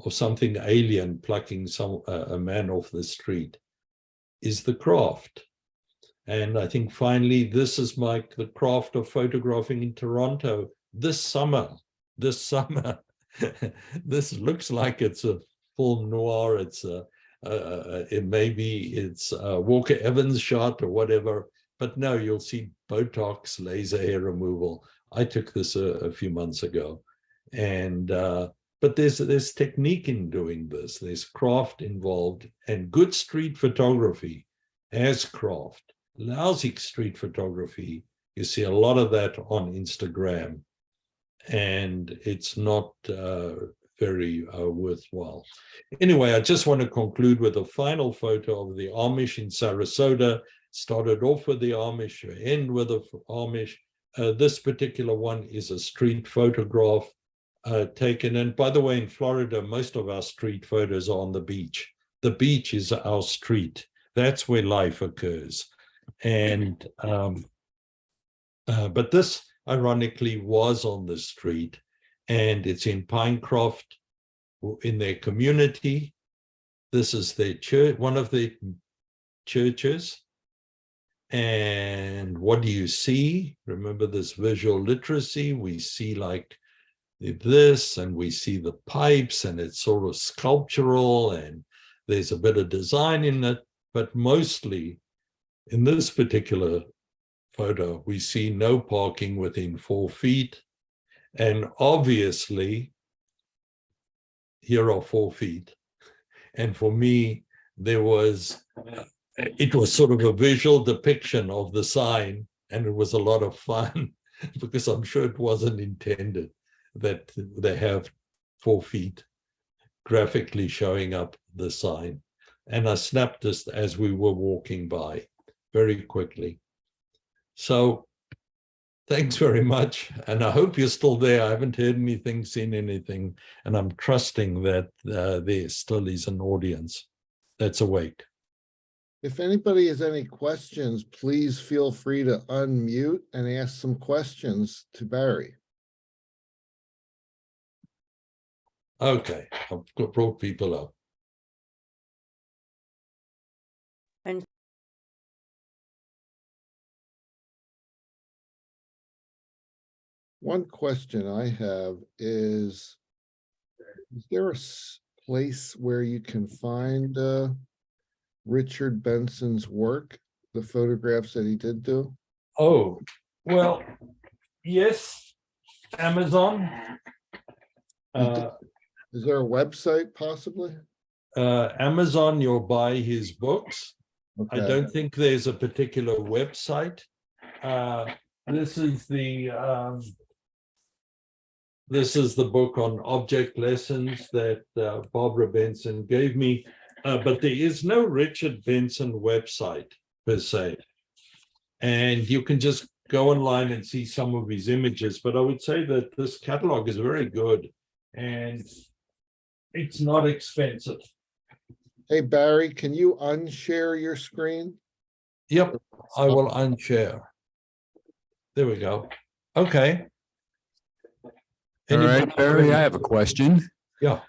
of something alien plucking a man off the street is the craft. And I think finally this is the craft of photographing in Toronto this summer. This looks like it's a film noir. It's it's a Walker Evans shot or whatever, but no, you'll see Botox, laser hair removal. I took this a few months ago, and but there's technique in doing this. There's craft involved, and good street photography has craft. Lousy street photography, you see a lot of that on Instagram, and it's not very worthwhile. Anyway, I just want to conclude with a final photo of the Amish in Sarasota. Started off with the Amish, end with the Amish. This particular one is a street photograph taken. And by the way, in Florida, most of our street photos are on the beach. The beach is our street. That's where life occurs. And but this, ironically, was on the street, and it's in Pinecroft, in their community. This is their church, one of the churches. And what do you see? Remember this visual literacy. We see like this, and we see the pipes, and it's sort of sculptural, and there's a bit of design in it. But mostly in this particular photo, we see no parking within 4 feet. And obviously, here are 4 feet. And for me, it was sort of a visual depiction of the sign, and it was a lot of fun because I'm sure it wasn't intended that they have 4 feet graphically showing up the sign. And I snapped this as we were walking by very quickly. So thanks very much. And I hope you're still there. I haven't heard anything, seen anything, and I'm trusting that there still is an audience that's awake. If anybody has any questions, please feel free to unmute and ask some questions to Barry. Okay, I've brought people up. One question I have is there a place where you can find Richard Benson's work, the photographs that he did do? Oh, well, yes, Amazon. Is there a website possibly? Amazon, you'll buy his books. Okay. I don't think there's a particular website. This is the book on object lessons that Barbara Benson gave me, but there is no Richard Benson website per se. And you can just go online and see some of his images, but I would say that this catalog is very good and it's not expensive. Hey, Barry, can you unshare your screen? Yep, I will unshare. There we go. Okay. All right, Barry, I have a question. Yeah.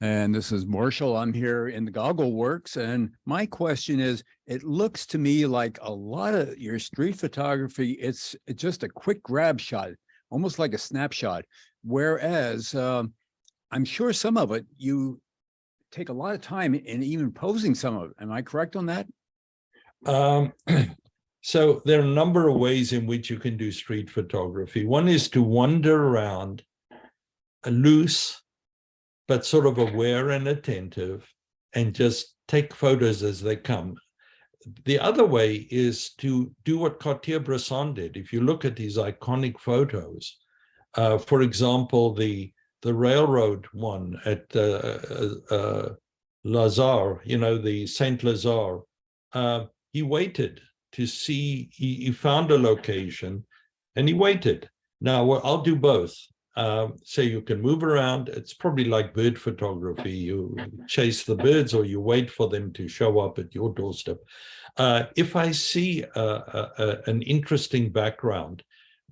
And this is Marshall. I'm here in the Goggle Works. And my question is, it looks to me like a lot of your street photography, it's just a quick grab shot, almost like a snapshot. Whereas I'm sure some of it, you take a lot of time in even posing some of it. Am I correct on that? So there are a number of ways in which you can do street photography. One is to wander around loose, but sort of aware and attentive, and just take photos as they come. The other way is to do what Cartier-Bresson did. If you look at these iconic photos, for example, the railroad one at Lazare, you know, the Saint Lazare, he waited to see, he found a location and he waited. Now, well, I'll do both. So you can move around. It's probably like bird photography. You chase the birds or you wait for them to show up at your doorstep. If I see an interesting background,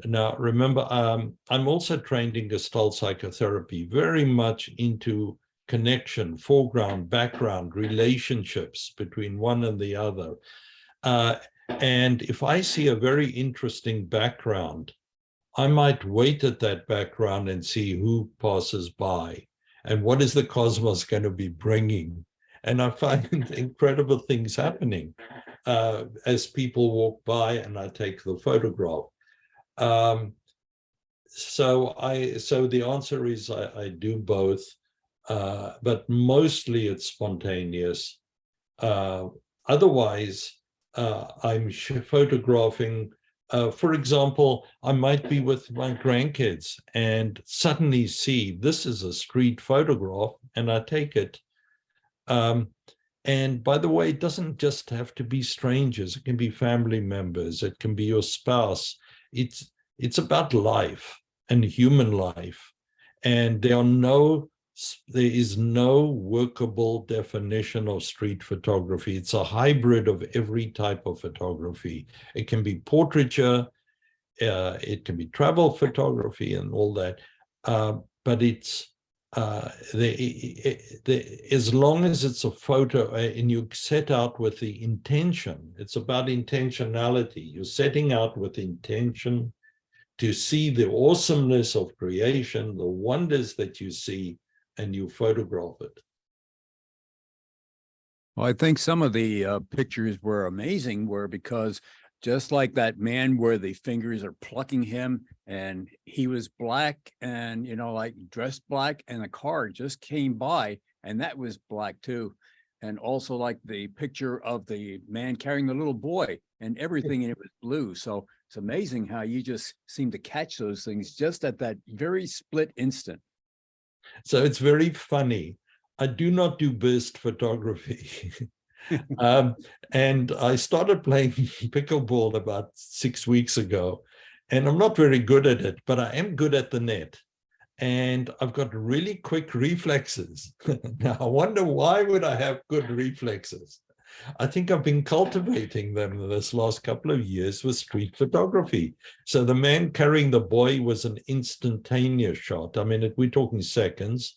now remember, I'm also trained in Gestalt psychotherapy, very much into connection, foreground, background, relationships between one and the other. And if I see a very interesting background, I might wait at that background and see who passes by and what is the cosmos going to be bringing. And I find incredible things happening as people walk by and I take the photograph. So the answer is I do both. but mostly it's spontaneous. Otherwise, I'm photographing. For example, I might be with my grandkids and suddenly see this is a street photograph, and I take it. And by the way, it doesn't just have to be strangers. It can be family members. It can be your spouse. It's about life and human life. And there is no workable definition of street photography. It's a hybrid of every type of photography. It can be portraiture, it can be travel photography and all that. But it's as long as it's a photo and you set out with the intention, it's about intentionality. You're setting out with intention to see the awesomeness of creation, the wonders that you see, and you photograph it. Well, I think some of the pictures were amazing because just like that man where the fingers are plucking him and he was black and, like dressed black, and a car just came by and that was black too. And also like the picture of the man carrying the little boy and everything in it was blue. So it's amazing how you just seem to catch those things just at that very split instant. So it's very funny. I do not do burst photography. And I started playing pickleball about 6 weeks ago, and I'm not very good at it, but I am good at the net. And I've got really quick reflexes. Now, I wonder, why would I have good reflexes? I think I've been cultivating them this last couple of years with street photography. So the man carrying the boy was an instantaneous shot. I mean, we're talking seconds.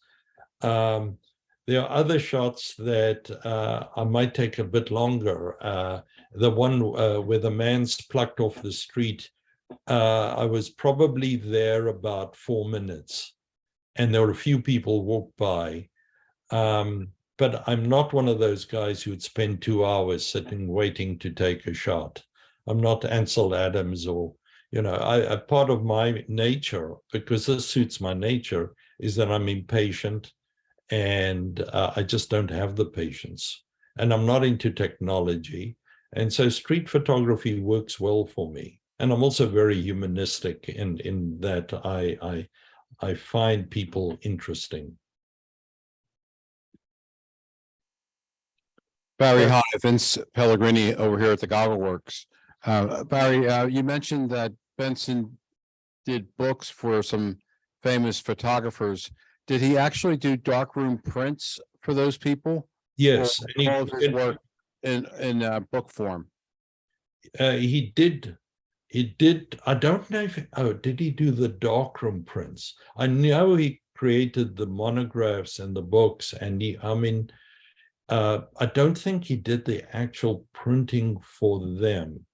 There are other shots that I might take a bit longer. The one where the man's plucked off the street, I was probably there about 4 minutes, and there were a few people walked by. But I'm not one of those guys who'd spend 2 hours sitting waiting to take a shot. I'm not Ansel Adams or, a part of my nature, because this suits my nature, is that I'm impatient. And I just don't have the patience, and I'm not into technology. And so street photography works well for me. And I'm also very humanistic in that I find people interesting. Barry, hi, Vince Pellegrini over here at the Goggle Works. Barry, you mentioned that Benson did books for some famous photographers. Did he actually do darkroom prints for those people? Yes. Or all of his work in book form? He did. I don't know did he do the darkroom prints? I know he created the monographs and the books, and I don't think he did the actual printing for them,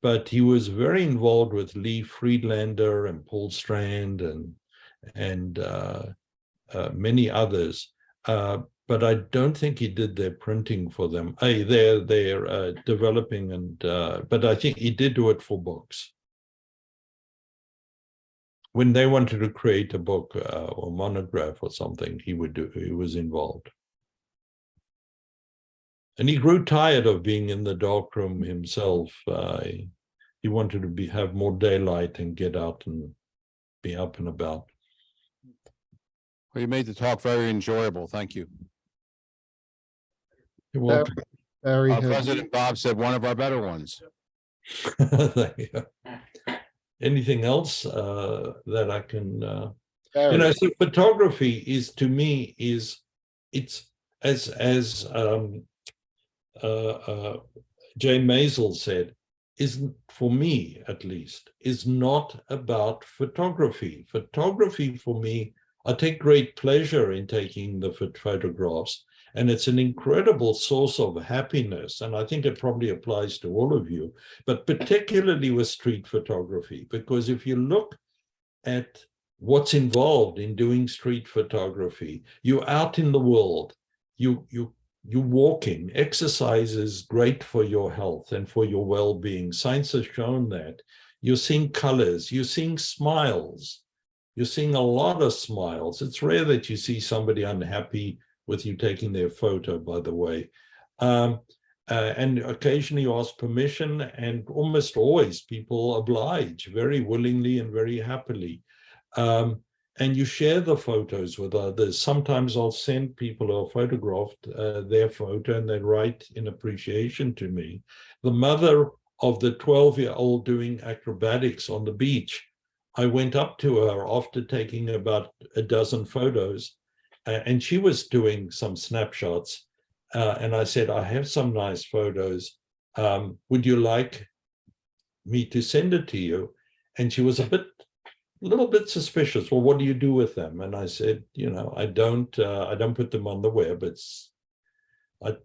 but he was very involved with Lee Friedlander and Paul Strand and many others. But I don't think he did their printing for them. They're developing, but I think he did do it for books. When they wanted to create a book or monograph or something, he was involved. And he grew tired of being in the darkroom himself. He wanted to have more daylight and get out and be up and about. Well, you made the talk very enjoyable. Thank you. You're welcome. Barry, President Bob said one of our better ones. Anything else that I can, Barry, so photography is, to me, it's as Jay Maisel said, isn't, for me at least, is not about photography. Photography for me, I take great pleasure in taking the photographs, and it's an incredible source of happiness. And I think it probably applies to all of you, but particularly with street photography, because if you look at what's involved in doing street photography, you're out in the world, you're walking. Exercise is great for your health and for your well-being. Science has shown that. You're seeing colors, you're seeing smiles, you're seeing a lot of smiles. It's rare that you see somebody unhappy with you taking their photo, by the way. And occasionally you ask permission, and almost always people oblige very willingly and very happily. And you share the photos with others. Sometimes I'll send people who are photographed their photo, and they write in appreciation to me. The mother of the 12-year-old doing acrobatics on the beach, I went up to her after taking about a dozen photos, and she was doing some snapshots. And I said, I have some nice photos. Would you like me to send it to you? And she was a little bit suspicious. Well, what do you do with them? And I said, I don't put them on the web. I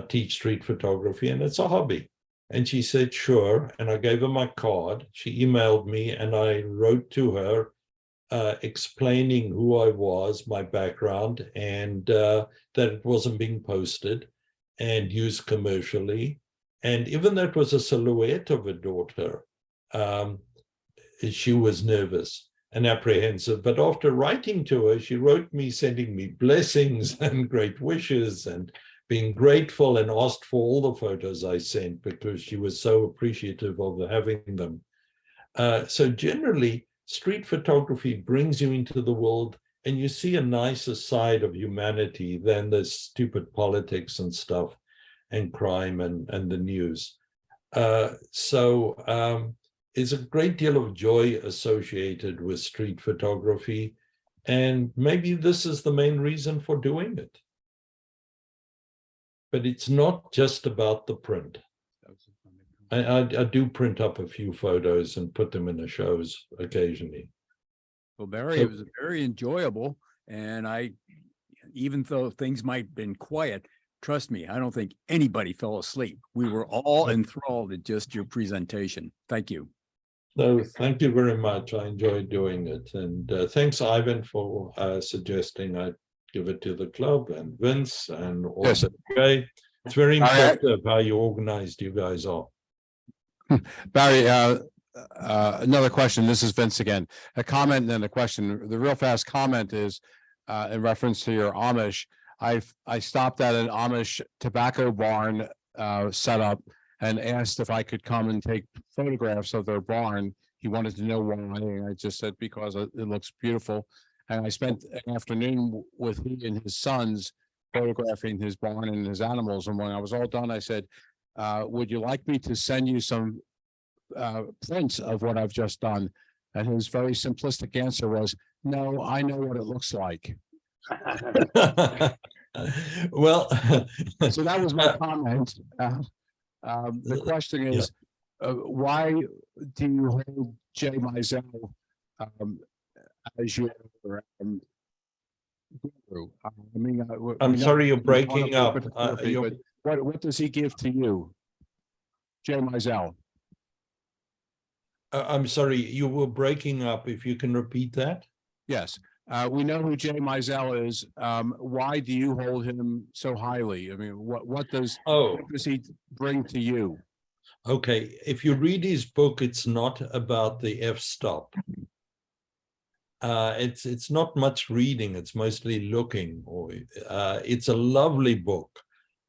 teach street photography, and it's a hobby. And she said, sure. And I gave her my card. She emailed me, and I wrote to her explaining who I was, my background, and that it wasn't being posted and used commercially. And even though it was a silhouette of a daughter, she was nervous and apprehensive. But after writing to her, she wrote me sending me blessings and great wishes and being grateful, and asked for all the photos I sent because she was so appreciative of having them. So generally, street photography brings you into the world, and you see a nicer side of humanity than the stupid politics and stuff and crime and the news. So there's a great deal of joy associated with street photography, and maybe this is the main reason for doing it. But it's not just about the print. I do print up a few photos and put them in the shows occasionally. Well, Barry, So- it was very enjoyable. And even though things might have been quiet, trust me, I don't think anybody fell asleep. We were all enthralled at just your presentation. Thank you. So thank you very much. I enjoyed doing it. And thanks, Ivan, for suggesting I give it to the club, and Vince, and Yes. also Jay. It's very I- impressive how you organized you guys are. Barry, another question. This is Vince again. A comment and then a question. The real fast comment is in reference to your Amish. I stopped at an Amish tobacco barn setup and asked if I could come and take photographs of their barn. He wanted to know why, and I just said because it looks beautiful. And I spent an afternoon with he and his sons photographing his barn and his animals. And when I was all done, I said, would you like me to send you some prints of what I've just done? And his very simplistic answer was, no, I know what it looks like. Well, So that was my comment. The question is, why do you hold Jay Mizell as your guru? I'm sorry, you're he's breaking wonderful up. photography, but what does he give to you, Jay Mizell? I'm sorry, you were breaking up. If you can repeat that. Yes, we know who Jay Mizell is. Why do you hold him so highly? I mean, what does he bring to you? Okay. If you read his book, it's not about the f-stop. It's not much reading. It's mostly looking. It's a lovely book,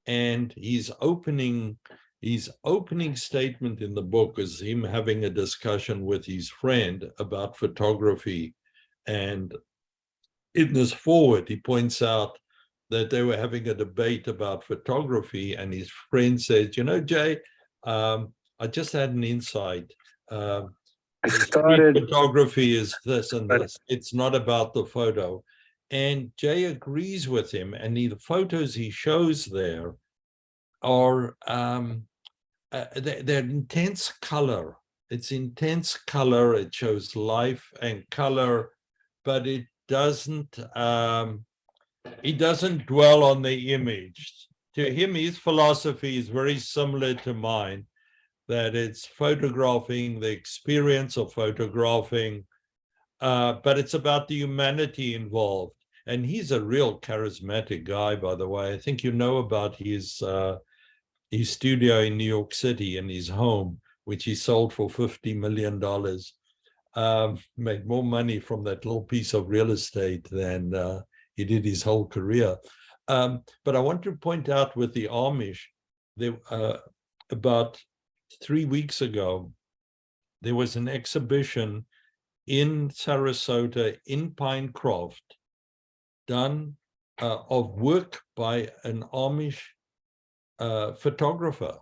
and his opening statement in the book is him having a discussion with his friend about photography. And in this forward, he points out that they were having a debate about photography, and his friend says, Jay, I just had an insight. Photography is this and this. It's not about the photo. And Jay agrees with him, and the photos he shows there are they're intense color. It's intense color. It shows life and color, but it doesn't. He doesn't dwell on the image. To him, his philosophy is very similar to mine, that it's photographing the experience of photographing, but it's about the humanity involved. And he's a real charismatic guy, by the way. I think you know about his studio in New York City and his home, which he sold for $50 million. made more money from that little piece of real estate than he did his whole career. But I want to point out with the Amish, there, about 3 weeks ago, there was an exhibition in Sarasota, in Pinecroft, done of work by an Amish photographer,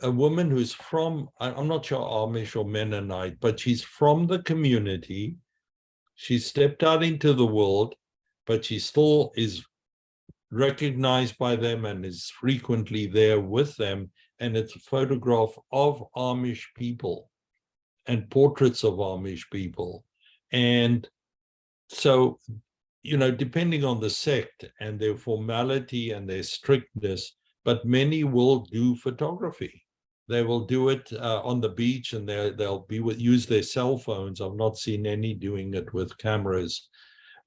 a woman who's from, I'm not sure Amish or Mennonite, but she's from the community. She stepped out into the world, but she still is recognized by them and is frequently there with them. And it's a photograph of Amish people and portraits of Amish people. And so, you know, depending on the sect and their formality and their strictness, but many will do photography. They will do it on the beach, and they'll use their cell phones. I've not seen any doing it with cameras,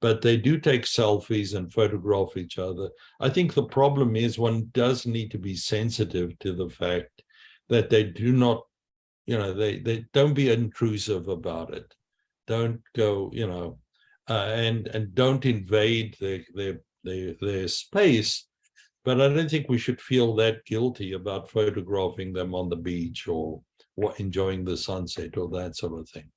but they do take selfies and photograph each other. I think the problem is one does need to be sensitive to the fact that they do not, you know, they don't be intrusive about it. Don't go, you know, and don't invade their space. But I don't think we should feel that guilty about photographing them on the beach or enjoying the sunset or that sort of thing.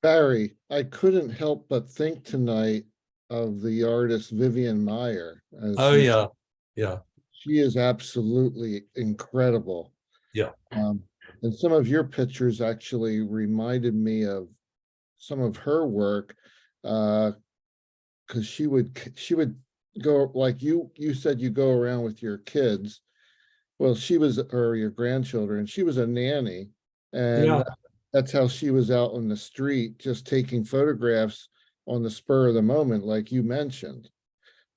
Barry, I couldn't help but think tonight of the artist Vivian Meyer. Oh, yeah. Yeah. She is absolutely incredible. Yeah. And some of your pictures actually reminded me of some of her work, because she would go, like you said, you go around with your kids. Well, or your grandchildren, she was a nanny, and Yeah. that's how she was out on the street, just taking photographs on the spur of the moment, like you mentioned.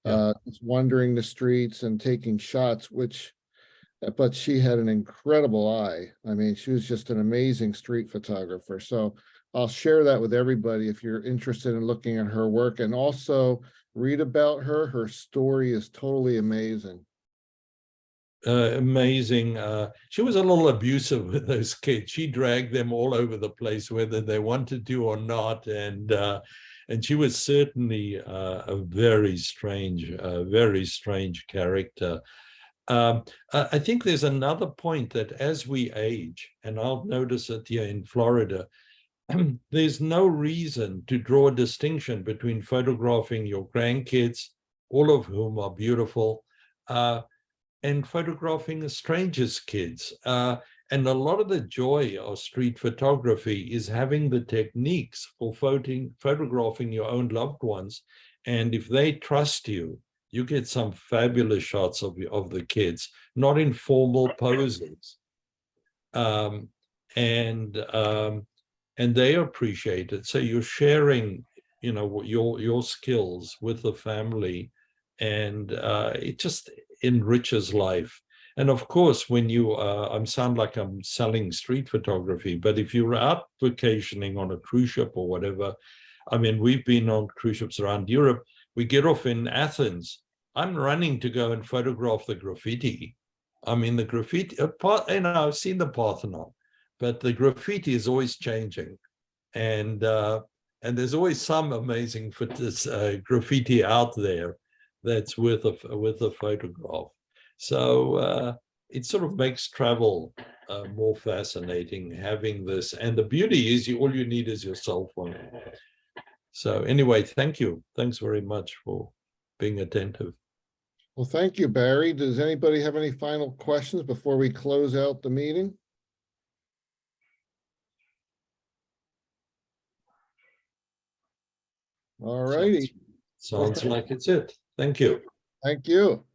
Yeah. Just wandering the streets and taking shots, but she had an incredible eye. I mean, she was just an amazing street photographer. So I'll share that with everybody if you're interested in looking at her work, and also read about her. Her story is totally amazing. Amazing. She was a little abusive with those kids. She dragged them all over the place, whether they wanted to or not. And she was certainly a very strange character. I think there's another point that as we age, and I'll notice it here in Florida, there's no reason to draw a distinction between photographing your grandkids, all of whom are beautiful, and photographing a stranger's kids. And a lot of the joy of street photography is having the techniques for photographing your own loved ones. And if they trust you, you get some fabulous shots of the kids, not in formal poses. And they appreciate it. So you're sharing, you know, your skills with the family, and it just enriches life. And of course, when you, I sound like I'm selling street photography, but if you're out vacationing on a cruise ship or whatever, I mean, we've been on cruise ships around Europe. We get off in Athens. I'm running to go and photograph the graffiti. I mean, the graffiti, you know, I've seen the Parthenon, but the graffiti is always changing. And there's always some amazing graffiti out there that's worth a photograph. So it sort of makes travel more fascinating, having this. And the beauty is all you need is your cell phone. So anyway, thank you. Thanks very much for being attentive. Well, thank you, Barry. Does anybody have any final questions before we close out the meeting? All righty. Sounds like it's it. Thank you. Thank you.